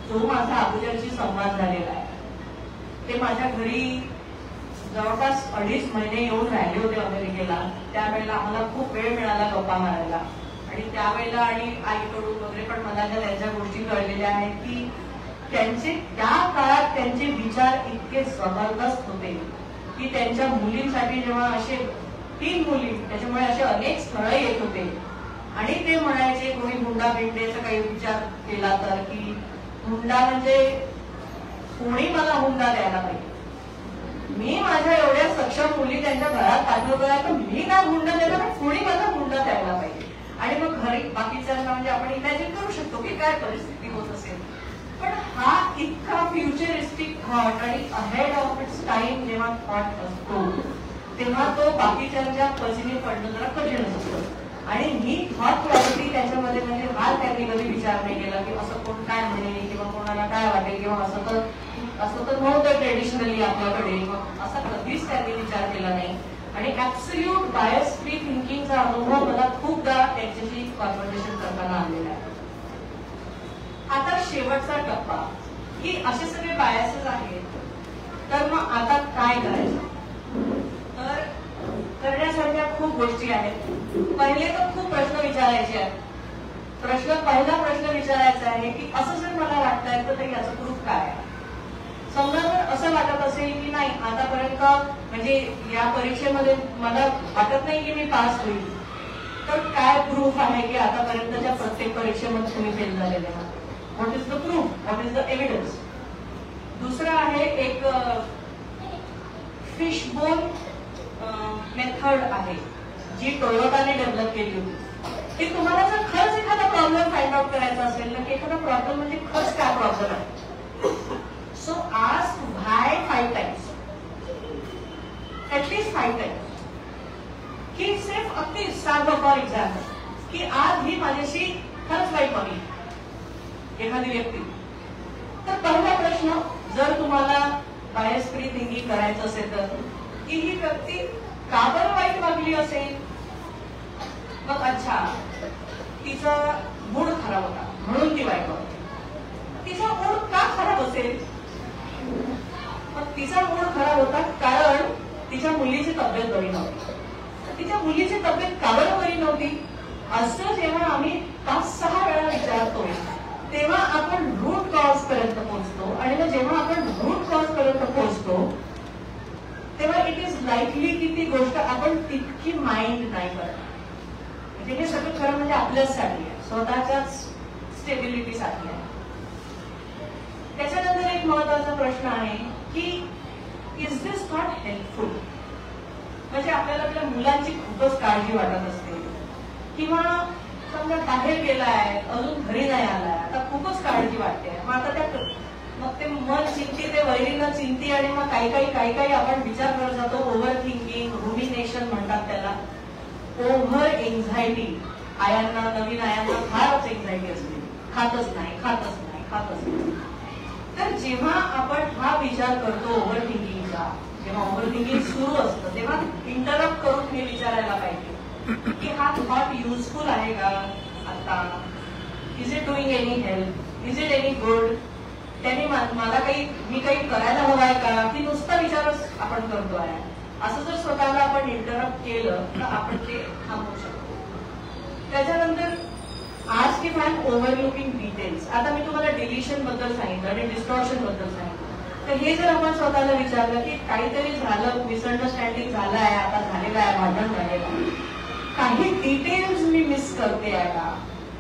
जो माझा अगोदरशी संवाद झालेला आहे ते माझ्या घरी जवळपास 2.5 महिने येऊन राहिले होते अमेरिकेला. त्यावेळेला आम्हाला खूप वेळ मिळाला गप्पा मारायला, आणि त्यावेळेला आणि आईकडून वगैरे पण मला ज्या त्यांच्या गोष्टी कळलेल्या आहेत की त्यांचे त्या काळात त्यांचे विचार इतके जबरदस्त होते की त्यांच्या मुलींसाठी जेव्हा असे 3 मुली, त्याच्यामुळे असे अनेक स्थळ येत होते, आणि ते म्हणायचे कोणी हुंडा बिंडेचा काही विचार केला तर की हुंडा म्हणजे कोणी मला हुंडा द्यायला पाहिजे, मी माझ्या एवढ्या सक्षम मुली त्यांच्या घरात पाठवतोय तर मी काय हुंडा द्यायला, पण कोणी मला हुंडा द्यायला पाहिजे. आणि मग घरी बाकीच्यांना म्हणजे आपण इमॅजिन करू शकतो की काय परिस्थिती होत असेल. पण हा इतका फ्युचरिस्टिक थॉट आणि अहेड ऑफ इट्स टाइम जेव्हा थॉट असतो तेव्हा तो बाकीच्यांच्या पसीने पडणं जरा कठीण असतं. आणि ही थॉट क्लॅरिटी त्याच्यामध्ये म्हणजे हा त्यांनी कधी विचार नाही केला की असं कोण काय म्हणेल किंवा कोणाला काय वाटेल किंवा असं, तर असं तर नव्हतं ट्रेडिशनली आपल्याकडे, मग असा कधीच त्यांनी विचार केला नाही. आणि ऍब्सोल्यूट बायस फ्री थिंकिंगचा अनुभव मला खूपदा त्यांच्याशी कॉन्व्हर्सेशन करताना आलेला आहे. आता शेवटचा टप्पा की असे सगळे बायसेस आहेत, तर मग आता काय करायचं? तर करण्यासारख्या खूप गोष्टी आहेत. पहिले तर खूप प्रश्न विचारायचे आहेत. पहिला प्रश्न विचारायचा आहे की असं जर मला वाटतंय तर याचं प्रूफ काय आहे? समजा जर असं वाटत असेल की नाही आतापर्यंत म्हणजे या परीक्षेमध्ये मला वाटत नाही की मी पास होईल, तर काय प्रूफ आहे की आतापर्यंतच्या प्रत्येक परीक्षेमध्ये तुम्ही फेल झालेले आहात? What is the proof? What is the evidence? दुसरं आहे एक फिशबोन मेथड आहे जी टोयोटाने डेव्हलप केली होती. की तुम्हाला जर खरंच एखादा प्रॉब्लेम फाइंड आउट करायचा असेल ना, की एखादा प्रॉब्लेम म्हणजे खरंच काय प्रॉब्लेम आहे, सो आस्क व्हाय 5 टाइम्स, एटलीस्ट 5 टाइम्स. की सिर्फ अगदी सांगा फॉर एक्झाम्पल की आज ही माझ्याशी खरंच वाईट वागली एखादी व्यक्ती, तर पहिला प्रश्न जर तुम्हाला बायस फ्री थिंकिंग करायचं असेल तर की ही व्यक्ती का बरं वाईट वागली असेल? मग अच्छा, तिचा मूड खराब होता म्हणून ती वाईट वागली. तिचा मूड का खराब असेल? मग तिचा मूड खराब होता कारण तिच्या मुलीची तब्येत बरी नव्हती. तिच्या मुलीची तब्येत का बरं बरी नव्हती असं जेव्हा आम्ही 5-6 वेळा विचारतो तेव्हा आपण रूट कॉज पर्यंत पोहोचतो. आणि मग जेव्हा आपण रूट कॉज पर्यंत पोहोचतो तेव्हा इट इज लाईकली की ती गोष्ट आपण तितकी माइंड नाही करत. म्हणजे हे सगळं खरं म्हणजे आपल्याचसाठी आहे, स्वतःच्याच स्टेबिलिटीसाठी आहे. त्याच्यानंतर एक महत्वाचा प्रश्न आहे की इज दिस नॉट हेल्पफुल? म्हणजे आपल्याला आपल्या मुलांची खूपच काळजी वाटत असते, किंवा समजा बाहेर गेलाय अजून घरी नाही आलाय, आता खूपच काळजी वाटते. मग आता मग ते मन चिंती, ते वैरीनं चिंती, आणि मग काही आपण विचार करत जातो. ओव्हर थिंकिंग, रुमिनेशन म्हणतात त्याला, ओव्हर एन्झायटी. नवीन आयांना फारच एन्झायटी असते, खातच नाही. तर जेव्हा आपण हा विचार करतो ओव्हर थिंकिंगचा, जेव्हा ओव्हर थिंकिंग सुरू असतं तेव्हा इंटरप्ट करून हे विचारायला पाहिजे की हा थॉट युजफुल आहे का आता? Is it doing any help? Is it any good? त्याने मला मी काही करायला हवाय का, की नुसता विचारच आपण करतोय? असं जर स्वतःला आपण इंटरप्ट केलं तर आपण ते थांबवू शकतो. त्याच्यानंतर आज की फॅन ओव्हरलुकिंग डिटेल्स. आता मी तुम्हाला डिलिशन बद्दल सांगितलं आणि डिस्टॉर्शन बद्दल सांगितलं, तर हे जर आपण स्वतःला विचारलं की काहीतरी झालं, मिसअंडरस्टँडिंग झालाय, आता झालेलं आहे, भांडण झालेलं आहे, काही डिटेल्स मी मिस करते आहे का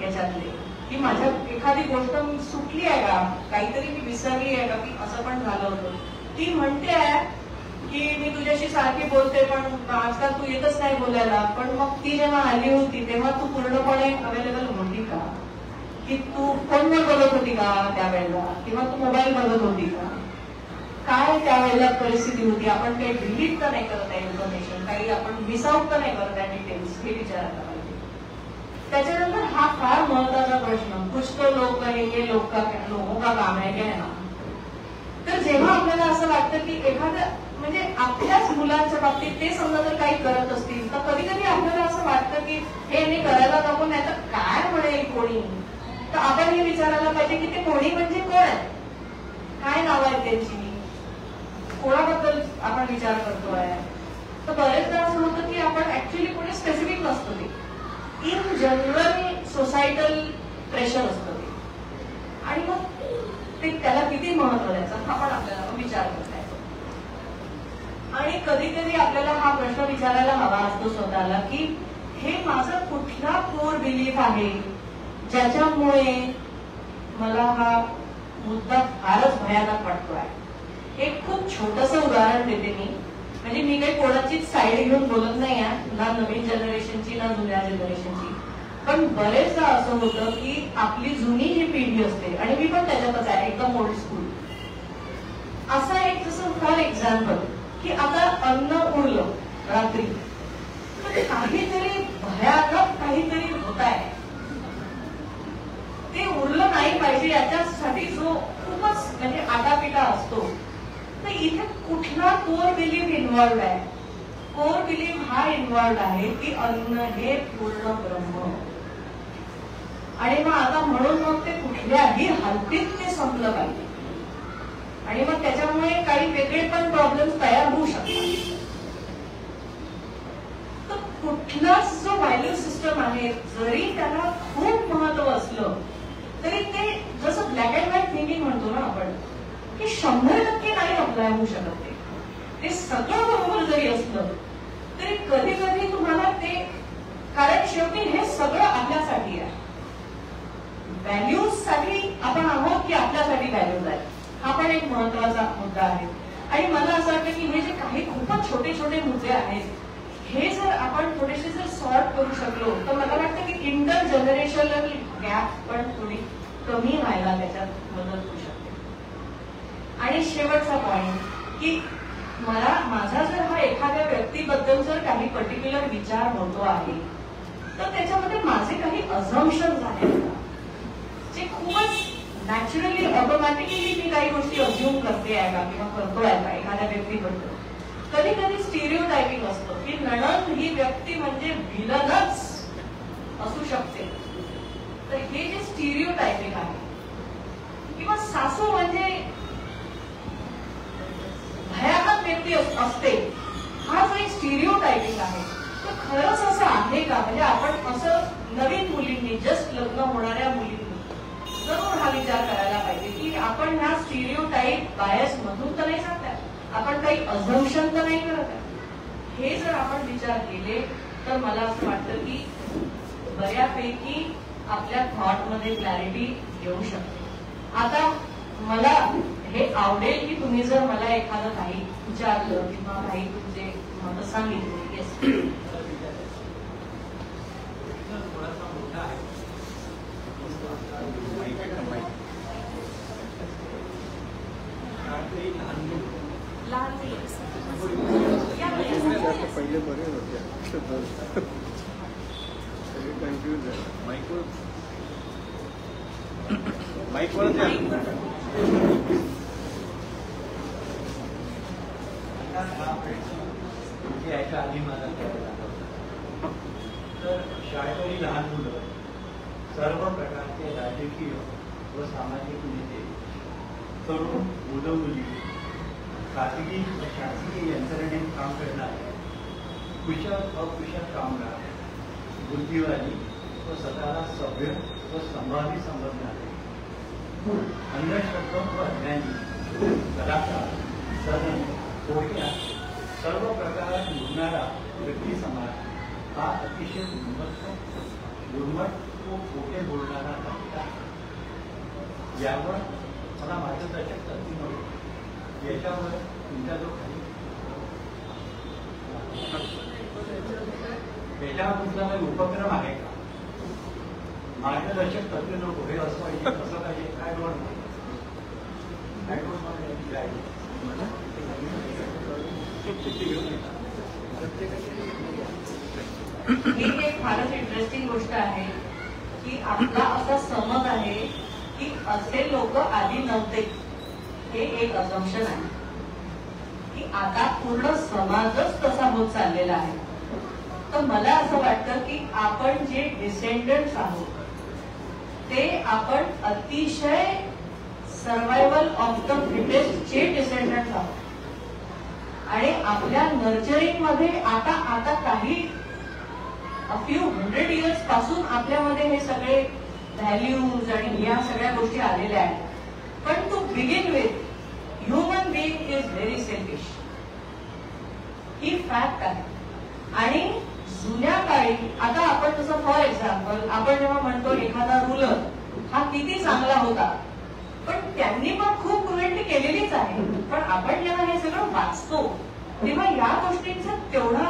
याच्यातले, की माझ्या एखादी गोष्ट सुटली आहे का, काहीतरी मी विसरली आहे का, की असं पण झालं होतं. ती म्हणते आहे की मी तुझ्याशी सारखी बोलते पण आजकाल तू येतच नाही बोलायला, पण मग ती जेव्हा आली होती तेव्हा तू पूर्णपणे अवेलेबल होती का, की तू फोनवर बोलत होती का त्यावेळेला, किंवा तू मोबाईल बघत होती का, काय त्यावेळेला परिस्थिती होती? आपण काही डिलीट तर नाही करत आहे इन्फॉर्मेशन, काही आपण मिस आउट तर नाही करत आहे डिटेल्स, हे विचारायला पाहिजे. त्याच्यानंतर हा फार महत्वाचा प्रश्न, कुछ तो लोग कहेंगे लोगों का काम है क्या ना. तर जेव्हा आपल्याला असं वाटतं की एखाद्या म्हणजे आपल्याच मुलांच्या बाबतीत ते समजा जर काही करत असतील तर कधी कधी आपल्याला असं वाटतं की हे मी करायला नको, नाही तर काय म्हणेल कोणी. तर आपण हे विचारायला पाहिजे की ते कोणी म्हणजे कोण आहे, काय नाव आहे त्यांची, कोणाबद्दल आपण विचार करतोय. तर बरेचदा असं होतं की आपण ऍक्च्युली कोणी स्पेसिफिक नसतं, ते इन जनरल सोसायटल प्रेशर असतं ते, आणि मग ते त्याला किती महत्व द्यायचं हा पण आपल्याला विचार करता येतो. आणि कधी कधी आपल्याला हा प्रश्न विचारायला हवा असतो स्वतःला की हे माझा कुठला कोर बिलीफ आहे ज्याच्यामुळे मला हा मुद्दा फारच भयानक वाटतोय. एक खूप छोटंसं उदाहरण देते मी, म्हणजे मी काही कोणाचीच साईड घेऊन बोलत नाही आहे, ना नवीन जनरेशनची ना जुन्या जनरेशनची, पण बरेचदा असं होतं की आपली जुनी जी पिढी असते, आणि मी पण त्याच्यातच आहे, एकदम ओल्ड स्कूल, असा एक जसं फॉर एक्झाम्पल की आता अन्न उरलं रात्री तर काहीतरी भयानक काहीतरी होत आहे, ते उरलं नाही पाहिजे याच्यासाठी जो खूपच म्हणजे आटापिटा असतो, तर इथे कुठला कोर बिलीफ इन्व्हॉल्व आहे? कोर बिलीफ हा इन्व्हॉल्व आहे की अन्न हे पूर्ण ब्रह्म, आणि मग आता म्हणून मग ते कुठल्याही हालतीत ते संपलं पाहिजे, आणि मग त्याच्यामुळे काही वेगळे पण प्रॉब्लेम्स तयार होऊ शकतात. तर कुठलाच जो व्हॅल्यू सिस्टम आहे, जरी त्याला खूप महत्व असलं तरी ते जसं ब्लॅक अँड व्हाईट थिंकिंग म्हणतो ना आपण, की 100% नाही अप्लाय होऊ शकत. ते सगळं बरोबर जरी असलं तरी कधी कधी तुम्हाला ते, कारण शेवटी हे सगळं आपल्यासाठी आहे. व्हॅल्यूज साठी आपण आहोत की आपल्यासाठी व्हॅल्यूज आहेत, हा पण एक महत्वाचा मुद्दा आहे. आणि मला असं वाटतं की हे जे काही खूपच छोटे छोटे मुद्दे आहेत, हे जर आपण थोडेसे जर सॉर्ट करू शकलो तर मला वाटतं की इंटर जनरेशनल गॅप पण थोडी कमी व्हायला त्याच्यात मदत होऊ शकते. आणि शेवटचा पॉइंट की मला माझा जर हा एखाद्या व्यक्तीबद्दल जर काही पर्टिक्युलर विचार होतो आहे, तर त्याच्यामध्ये माझे काही अझम्पशन्स आहेत का, जे खूपच नॅचरली ऑटोमॅटिकली मी काही गोष्टी अज्युम करते आहे का किंवा करतो आहे का एखाद्या व्यक्तीबद्दल. कधी कधी स्टिरियोटायपिंग असतं की नणंद ही व्यक्ती म्हणजे व्हिलनच असू शकते, तर हे जे स्टिरियोटायपिंग आहे, किंवा सासू म्हणजे भयानक व्यक्ती असते, हा जो एक स्टिरियोटायपिंग आहे, तर खरंच असं आहे का? म्हणजे आपण असं नवीन मुलींनी, जस्ट लग्न होणाऱ्या मुलींनी जरूर हा विचार करायला पाहिजे की आपण ह्या स्टिरियोटाईप बायस मधून तर नाही जात आहे, आपण काही अझम्पशन तर नाही करत आहे. हे जर आपण विचार केले तर मला असं वाटतं की बऱ्यापैकी आपल्या थॉट मध्ये क्लॅरिटी येऊ शकते. आता मला हे आवडेल की तुम्ही जर मला एखादं काही विचारलं किंवा काही तुमचे मत सांगितले. येस, पहिले बरे होते, कन्फ्युज आहे. माईकवर याच्या आधी मला तर शाळेतली लहान मुलं सर्व प्रकारचे राजकीय व सामाजिक नेते, तरुण मुलं मुली, खाजगी व शासकीय यंत्रणेत काम करणारे, कुशल अकुशल कामगार, बुद्धिवादी व स्वतःला सभ्य व संभावी समजणारे, अंधश्रद्धा व अज्ञानी, कलाकार, सदन, कोट्या, सर्व प्रकारात जुळणारा व्यक्ती समाज हा अतिशय गुणवत्ता व खोटे बोलणारा आहे. यावर मला मार्गदर्शक तत्त्वे नव्हते. याच्यावर तुमच्या जो काही याच्यावर तुमचा काही उपक्रम आहे का? मार्गदर्शक तत्त्वे नको, हे असं पाहिजे कसं पाहिजे, काय डोंट ही एक फारच इंटरेस्टिंग गोष्ट आहे की आपला असा समज आहे की असे लोक आधी नव्हते. हे एक अझम्पशन आहे की आता पूर्ण समाजच तसा होत चाललेला आहे. तर मला असं वाटतं की आपण जे डिसेंडंट्स आहोत ते आपण अतिशय सर्व्हायव्हल ऑफ द फिटेस्ट चे डिसेंडंट्स आहोत. आणि आपल्या नर्चरिंग मध्ये आता काही फ्यू 100 इयर्स पासून आपल्यामध्ये हे सगळे व्हॅल्यूज आणि या सगळ्या गोष्टी आलेल्या आहेत. पण to begin with, human being is very selfish, ही फॅक्ट आहे. आणि जुन्या काळी, आता आपण जसं फॉर एक्झाम्पल आपण जेव्हा म्हणतो एखादा रुलर हा किती चांगला होता, पण त्यांनी पण खूप क्रुएल्टी केलेलीच आहे. पण आपण जेव्हा हे सगळं वाचतो तेव्हा या गोष्टींचा तेवढा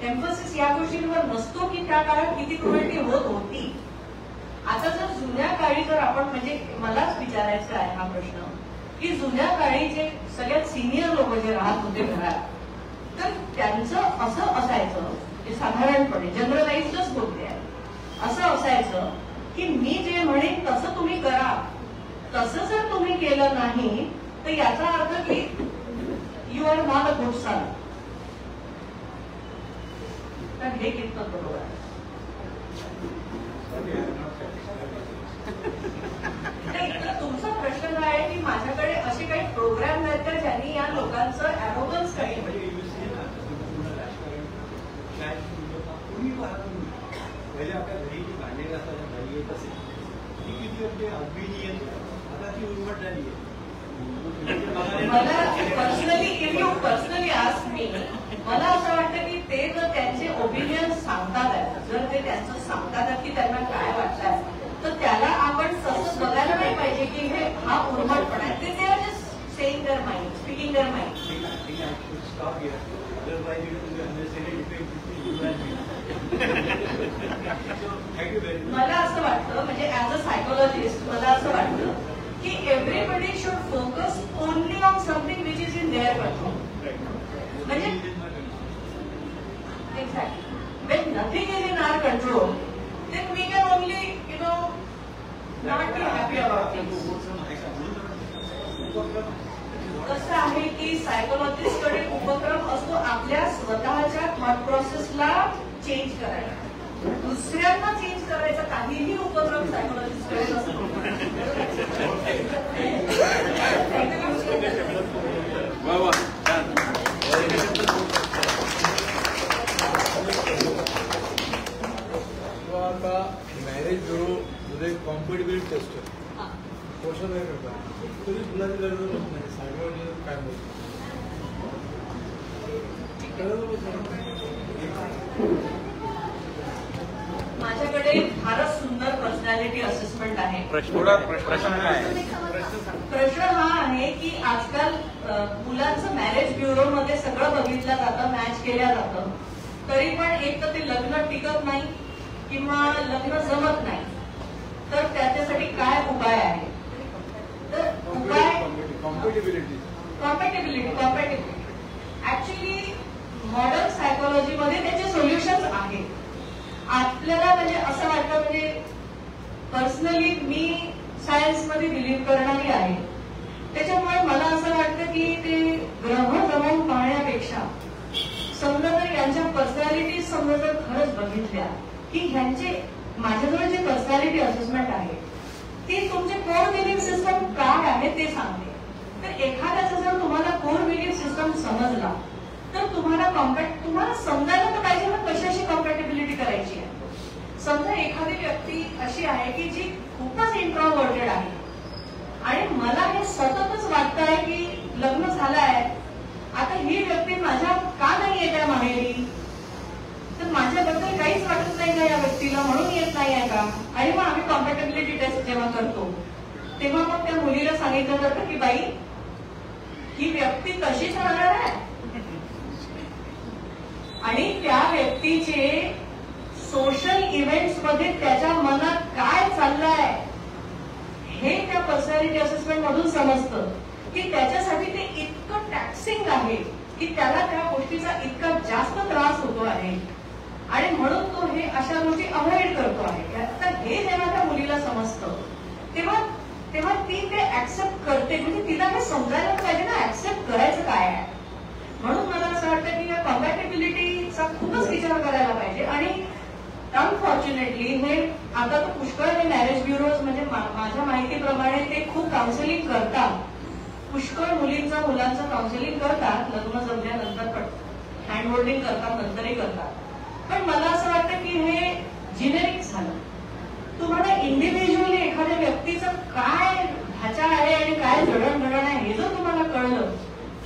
एम्फसिस या गोष्टींवर नसतो की त्या काळात किती क्रुएल्टी होत होती. आता जर जुन्या काळी जर आपण, म्हणजे मलाच विचारायचं आहे हा प्रश्न, की जुन्या काळी जे सगळ्यात सिनियर लोक जे राहत होते घरात, तर त्यांचं असं असायचं, साधारणपणे जनरलाइजच बोलते आहे, असं असायचं की मी जे म्हणेन तसं तुम्ही करा, तसं जर तुम्ही केलं नाही तर याचा अर्थ की you are not a good son. तर हे कितपत बरोबर आहे? तुमचा प्रश्न काय आहे की माझ्याकडे असे काही प्रोग्राम आहेत का ज्यांनी या लोकांचं अॅरोगन्स काही पहिले आपल्या घरी जी भांडे असतात घरी येत असेल ती किती म्हणजे अभिनीय आता ती उर्मट झाली आहे. मला पर्सनली आस्क मी, मला असं वाटतं की ते जर त्यांचे ओपिनियन सांगतात जर ते त्यांचं सांगतात की त्यांना काय वाटतंय तर त्याला आपण तसंच बघायला नाही पाहिजे की हे हा उर्मटपणा आहे. ते are just saying their mind, speaking their mind. मला असं वाटतं म्हणजे ऍज अ सायकोलॉजिस्ट मला असं वाटतं की everybody should focus only on something which is in their control. म्हणजे exactly when nothing is in our control then we can only not be happy about things. कसं आहे की सायकोलॉजिस्ट कडे उपक्रम असतो आपल्या स्वतःच्या थॉट प्रोसेसला चेंज करायला. दुसऱ्यांना चेंज करायचा काहीही उपक्रम सायकोलॉजिस्ट कडे नसतो. आता मॅरेज ब्युरो मध्ये कॉम्पिटेबिलिटी टेस्ट क्वेश्चन नाही करतात तरी मुलाची गरज होत नाही. सायकोलॉजी काय बोलतो माझ्याकडे फारच सुंदर पर्सनॅलिटी असेसमेंट आहे. प्रश्न हा आहे की आजकाल मुलांचं मॅरेज ब्युरो मध्ये सगळं बघितलं जातं, मॅच केल्या जातं, तरी पण एक तर ते लग्न टिकत नाही किंवा लग्न जमत नाही. तर त्याच्यासाठी काय उपाय आहे? तर उपाय कॉम्पॅटेबिलिटी. ऍक्च्युली मॉडर्न सायकोलॉजी मध्ये त्याचे सोल्युशन्स आहेत. आपल्याला म्हणजे असं वाटतं म्हणजे पर्सनली मी सायन्स मध्ये बिलीव्ह करणारी आहे. त्याच्यामुळे मला असं वाटतं की ते ग्रह जमवून पाहण्यापेक्षा समजा जर यांच्या पर्सनॅलिटी समजा जर खरंच बघितल्या की ह्यांचे माझ्याजवळ जे पर्सनॅलिटी असेसमेंट आहे ती तुमचे कोर बिलीफ सिस्टम काय आहे ते सांगते. तर एखाद्याचा जर तुम्हाला कोर बिलीफ सिस्टम समजला तर तुम्हाला समजायला तर पाहिजे ना कशाशी कॉम्पॅटेबिलिटी करायची आहे. समजा एखादी व्यक्ती अशी आहे की जी खूपच इंट्रोवर्टेड आहे आणि मला हे सततच वाटतं आहे की लग्न झालं आहे, आता ही व्यक्ती माझ्या का नाही येत आहे माहेरी, तर माझ्याबद्दल काहीच वाटत नाही का या व्यक्तीला म्हणून येत नाही आहे का. आणि मग आम्ही कॉम्पॅटेबिलिटी टेस्ट जेव्हा करतो तेव्हा मग त्या मुलीला सांगितलं जातं की बाई ही व्यक्ती तशीच राहणार आहे आणि त्या व्यक्तीचे सोशल इव्हेंट्स मध्ये त्याच्या मनात काय चाललंय हे त्या पर्सनॅलिटी असेसमेंट मधून समजतं की त्याच्यासाठी ते इतकं टॅक्सिंग आहे की त्याला त्या गोष्टीचा इतका जास्त त्रास होतो आहे आणि म्हणून तो हे अशा गोष्टी अवॉइड करतो आहे. तर हे जेव्हा त्या मुलीला समजतं तेव्हा ती ते ऍक्सेप्ट करते. म्हणजे तिला हे समजायला पाहिजे ना ऍक्सेप्ट करायचं काय आहे. म्हणून मला असं वाटतं की या कॉम्पॅटेबिलिटीचा खूपच विचार करायला पाहिजे. आणि अनफॉर्च्युनेटली हे आता तर पुष्कळ हे मॅरेज ब्युरोज म्हणजे माझ्या माहितीप्रमाणे ते खूप काउन्सिलिंग करतात. पुष्कळ मुलांचं काउन्सिलिंग करतात लग्न जमल्यानंतर पण हँड होल्डिंग करतात नंतरही करतात. पण मला असं वाटतं की हे जिनेरिक झालं. तुम्हाला इंडिव्हिज्युअली एखाद्या व्यक्तीचं काय ढाचा आहे आणि काय जडणघडण आहे हे जर तुम्हाला कळलं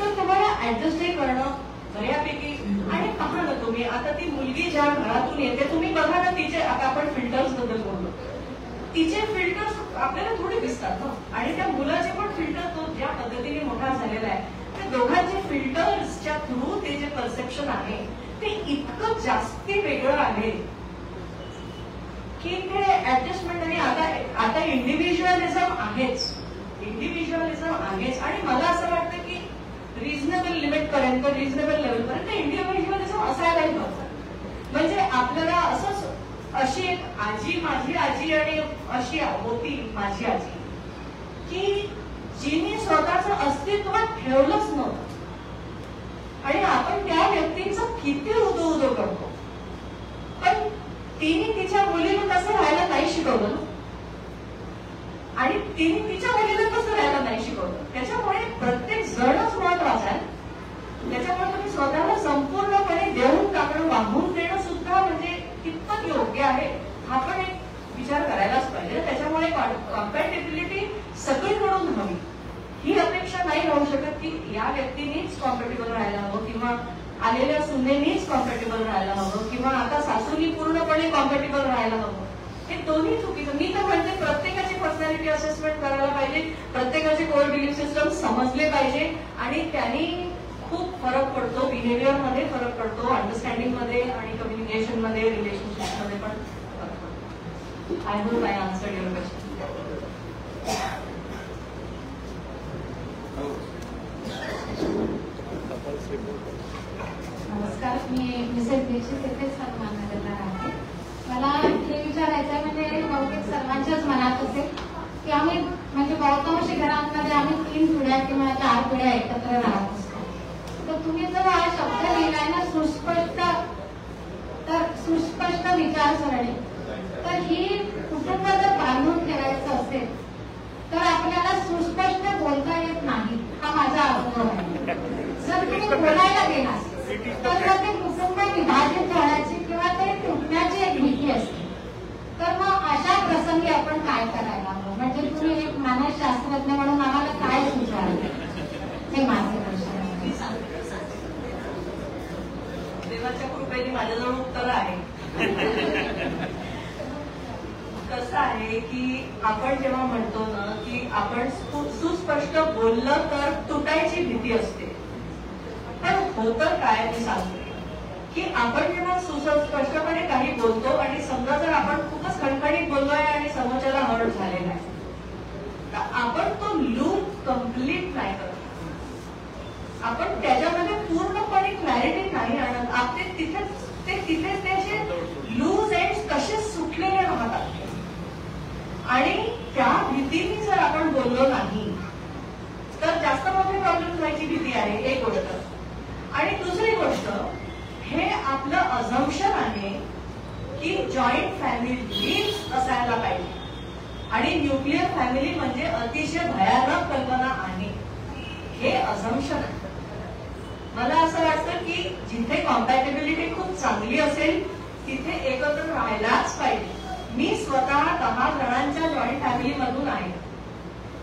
तर तुम्हाला ऍडजस्टही करणं बऱ्यापैकी. आणि पहा ना तुम्ही आता ती मुलगी ज्या घरातून येते तुम्ही बघा ना तिचे, आता आपण फिल्टर्स बद्दल बोललो, तिचे फिल्टर्स आपल्याला थोडे दिसतात ना आणि त्या मुलाचे पण फिल्टर तो ज्या पद्धतीने मोठा झालेला आहे त्या दोघांचे फिल्टर्सच्या थ्रू ते जे परसेप्शन आहे ते इतकं जास्ती वेगळं आहे की ते ऍडजस्टमेंट. आणि आता इंडिव्हिज्युअलिझम आहेच आणि मला असं वाटतं की रिझनेबल लिमिट पर्यंत रिझनेबल लेवलपर्यंत इंडिव्हिज्युअलिझम असायलाही नव्हतं. म्हणजे आपल्याला असंच अशी एक माझी आजी आणि अशी होती माझी आजी की जिने स्वतःचं अस्तित्व ठेवलंच नव्हतं आणि आपण त्या व्यक्तीचं किती उदो उदो करतो, पण तिने तिच्या मुलीला तसं राहायला नाही शिकवलं आणि तिने तिच्या मुलीला तसं राहायला नाही शिकवलं. त्याच्यामुळे प्रत्येक जणच महत्वाचा आहे. त्याच्यामुळे तुम्ही स्वतःला संपूर्णपणे देऊन टाकणं, वाहून देणं सुद्धा म्हणजे कितपत योग्य आहे हा पण एक विचार करायलाच पाहिजे. त्याच्यामुळे कॉम्पॅटिबिलिटी सगळीकडून हवी. ही अपेक्षा नाही राहू शकत की या व्यक्तीनेच कॉम्पॅटेबल राहायला हवं किंवा आलेल्या सुनेनीच कॉम्पॅटेबल राहायला हवं किंवा आता सासूनी पूर्णपणे कॉम्पॅटेबल राहायला हवं. हे दोन्ही चुकीचं. मी तर म्हणते प्रत्येकाची पर्सनॅलिटी असेसमेंट करायला पाहिजे, प्रत्येकाचे कोर बिलीफ सिस्टम समजले पाहिजे आणि त्यांनी खूप फरक पडतो. बिहेवियर मध्ये फरक पडतो, अंडरस्टँडिंग मध्ये आणि कम्युनिकेशन मध्ये, रिलेशनशिप मध्ये पण फरक पडतो. I hope I answered your question. नमस्कार, मी मिसेस दीक्षित येथे सन्माननगरला राहते. मला हे विचारायचं आहे, म्हणजे बहुतेक सर्वांच्याच मनात असेल की आम्ही म्हणजे बहुतांशी घरांमध्ये आम्ही 3 पिढ्या किंवा 4 पिढ्या एकत्र राहत असतो. तर तुम्ही जर हा शब्द लिहिलाय ना सुस्पष्ट विचारसरणी, तर ही कुटुंब जर बांधून ठेवायचं असेल तर आपल्याला सुस्पष्ट बोलता येत नाही, हा माझा अनुभव आहे. जर तुम्ही बोलायला गेलात तर ते कुटुंब विभाजित होण्याची किंवा ते तुटण्याची एक भीती असते. तर मग अशा प्रसंगी आपण काय करायला हवं, म्हणजे तुम्ही एक मानसशास्त्रज्ञ म्हणून आम्हाला काय सुचवाल, हे माझे प्रश्न आहे. देवाच्या कृपेने माझ्याजवळ उत्तर आहे. कसं आहे की आपण जेव्हा म्हणतो ना की आपण सुस्पष्ट बोललं तर तुटायची भीती असते, पण होतं काय मी सांगते की आपण जेव्हा सुस्पष्टपणे काही बोलतो आणि समजा जर आपण खूपच खणखणीत बोललोय आणि समोरच्याला हर्ट झालेला आहे, तर आपण तो लूप कम्प्लीट नाही करत. आपण त्याच्यामध्ये पूर्णपणे क्लॅरिटी नाही आणत. आपले तिथे त्याचे लूज एंड्स तसेच सुटलेले राहतात आणि त्या भीतीने जर आपण बोललो नाही तर जास्त मोठे प्रॉब्लेम व्हायची भीती आहे, एक गोष्ट. आणि दुसरी गोष्ट, हे आपलं अझम्पशन आहे की जॉईंट फॅमिलीज असायला पाहिजे आणि न्यूक्लिअर फॅमिली म्हणजे अतिशय भयानक कल्पना आहे. हे अझम्पशन आहे. मला असं वाटतं की जिथे कॉम्पॅटेबिलिटी खूप चांगली असेल तिथे एकत्र राहायलाच पाहिजे. मी स्वतः 10 जणांच्या जॉईंट फॅमिली मधून आहे,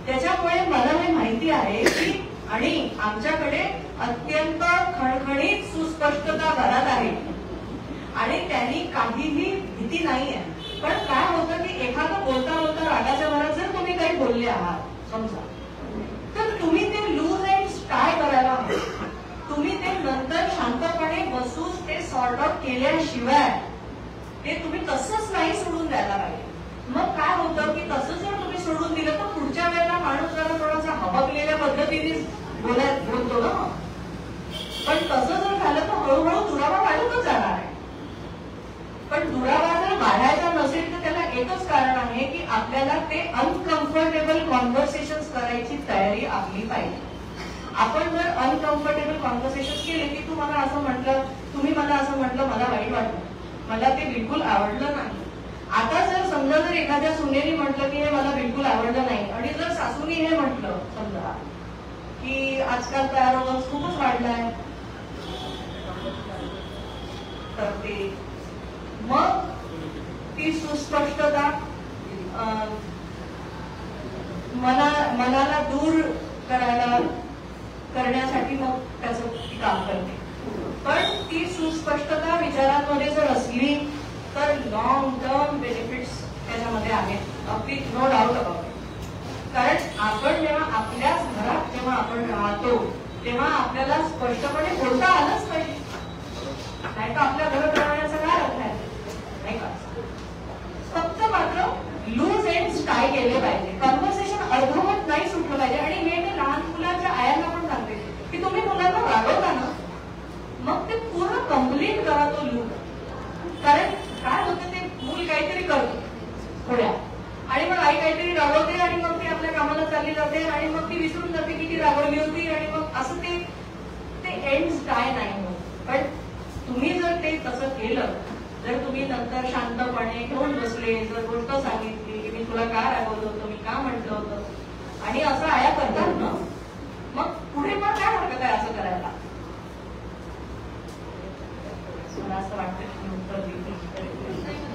त्याच्यामुळे मला हे माहिती आहे की आणि आमच्याकडे अत्यंत खणखणीत सुस्पष्टता घरात आहे आणि त्यांनी काहीही भीती नाहीये. पण काय होतं की एखादं बोलता बोलता रागाच्या भरात जर तुम्ही काही बोलले आहात समजा, तर तुम्ही ते लूज एंड्स काय करायला हवे, तुम्ही ते नंतर शांतपणे बसून ते सॉर्ट आउट केल्याशिवाय ते तुम्ही तसंच नाही सोडून द्यायला पाहिजे. मग काय होतं की तसं जर तुम्ही सोडून दिलं तर पुढच्या वेळेला माणूस जरा थोडासा हबकलेल्या पद्धतीने बोलतो ना. पण तसं जर झालं तर हळूहळू दुरावा वाढतच जाणार आहे. पण दुरावा जर वाढायचा नसेल तर त्याला एकच कारण आहे की आपल्याला ते अनकम्फर्टेबल कॉन्व्हर्सेशन करायची तयारी आपली पाहिजे. आपण जर अनकम्फर्टेबल कॉन्व्हर्सेशन केले की तू मला असं म्हटलं, तुम्ही मला असं म्हटलं, मला वाईट वाटलं, मला ते बिलकुल आवडलं नाही. आता जर समजा जर एखाद्या सुनेनी म्हटलं की हे मला बिलकुल आवडलं नाही आणि जर सासूनी हे म्हटलं समजा की आजकाल पॅरोगन्स खूपच वाढलाय, तर ते मग ती सुस्पष्टता मनाला दूर करण्यासाठी मग त्याचं काम करते. पण ती सुस्पष्टता विचारांमध्ये जर असली तर लॉंग टर्म बेनिफिट्स त्याच्यामध्ये आहेत, अगदी नो डाऊट अबाउट इट. कारण आपण जेव्हा आपल्याच घरात जेव्हा आपण राहतो तेव्हा आपल्याला स्पष्टपणे बोलता आलंच पाहिजे, नाही तर आपल्या घरात राहण्याचा काय अर्थ आहे, नाही का. फक्त मात्र लूज एंड्स काय केले पाहिजे, कन्व्हर्सेशन अर्धवट नाही सुटलं पाहिजे. आणि हे मी लहान मुलांच्या आयांना पण सांगते की तुम्ही मुलांना रागवता ना, मग ते पूर्ण कम्प्लीट करा तो लूप. कारण काय होतं, ते मूल काहीतरी करतो थोड्या आणि मग आई काहीतरी रागवते आणि मग ती आपल्या कामाला चालली जर तुम्ही नंतर शांतपणे घेऊन बसले, जर गोष्ट सांगितली की मी तुला का रागवलं होतं, मी का म्हटलं होतं, आणि असं आया करतात ना, मग पुढे मग काय हरकत आहे असं करायला. मला असं वाटतं की मी उत्तर दिली.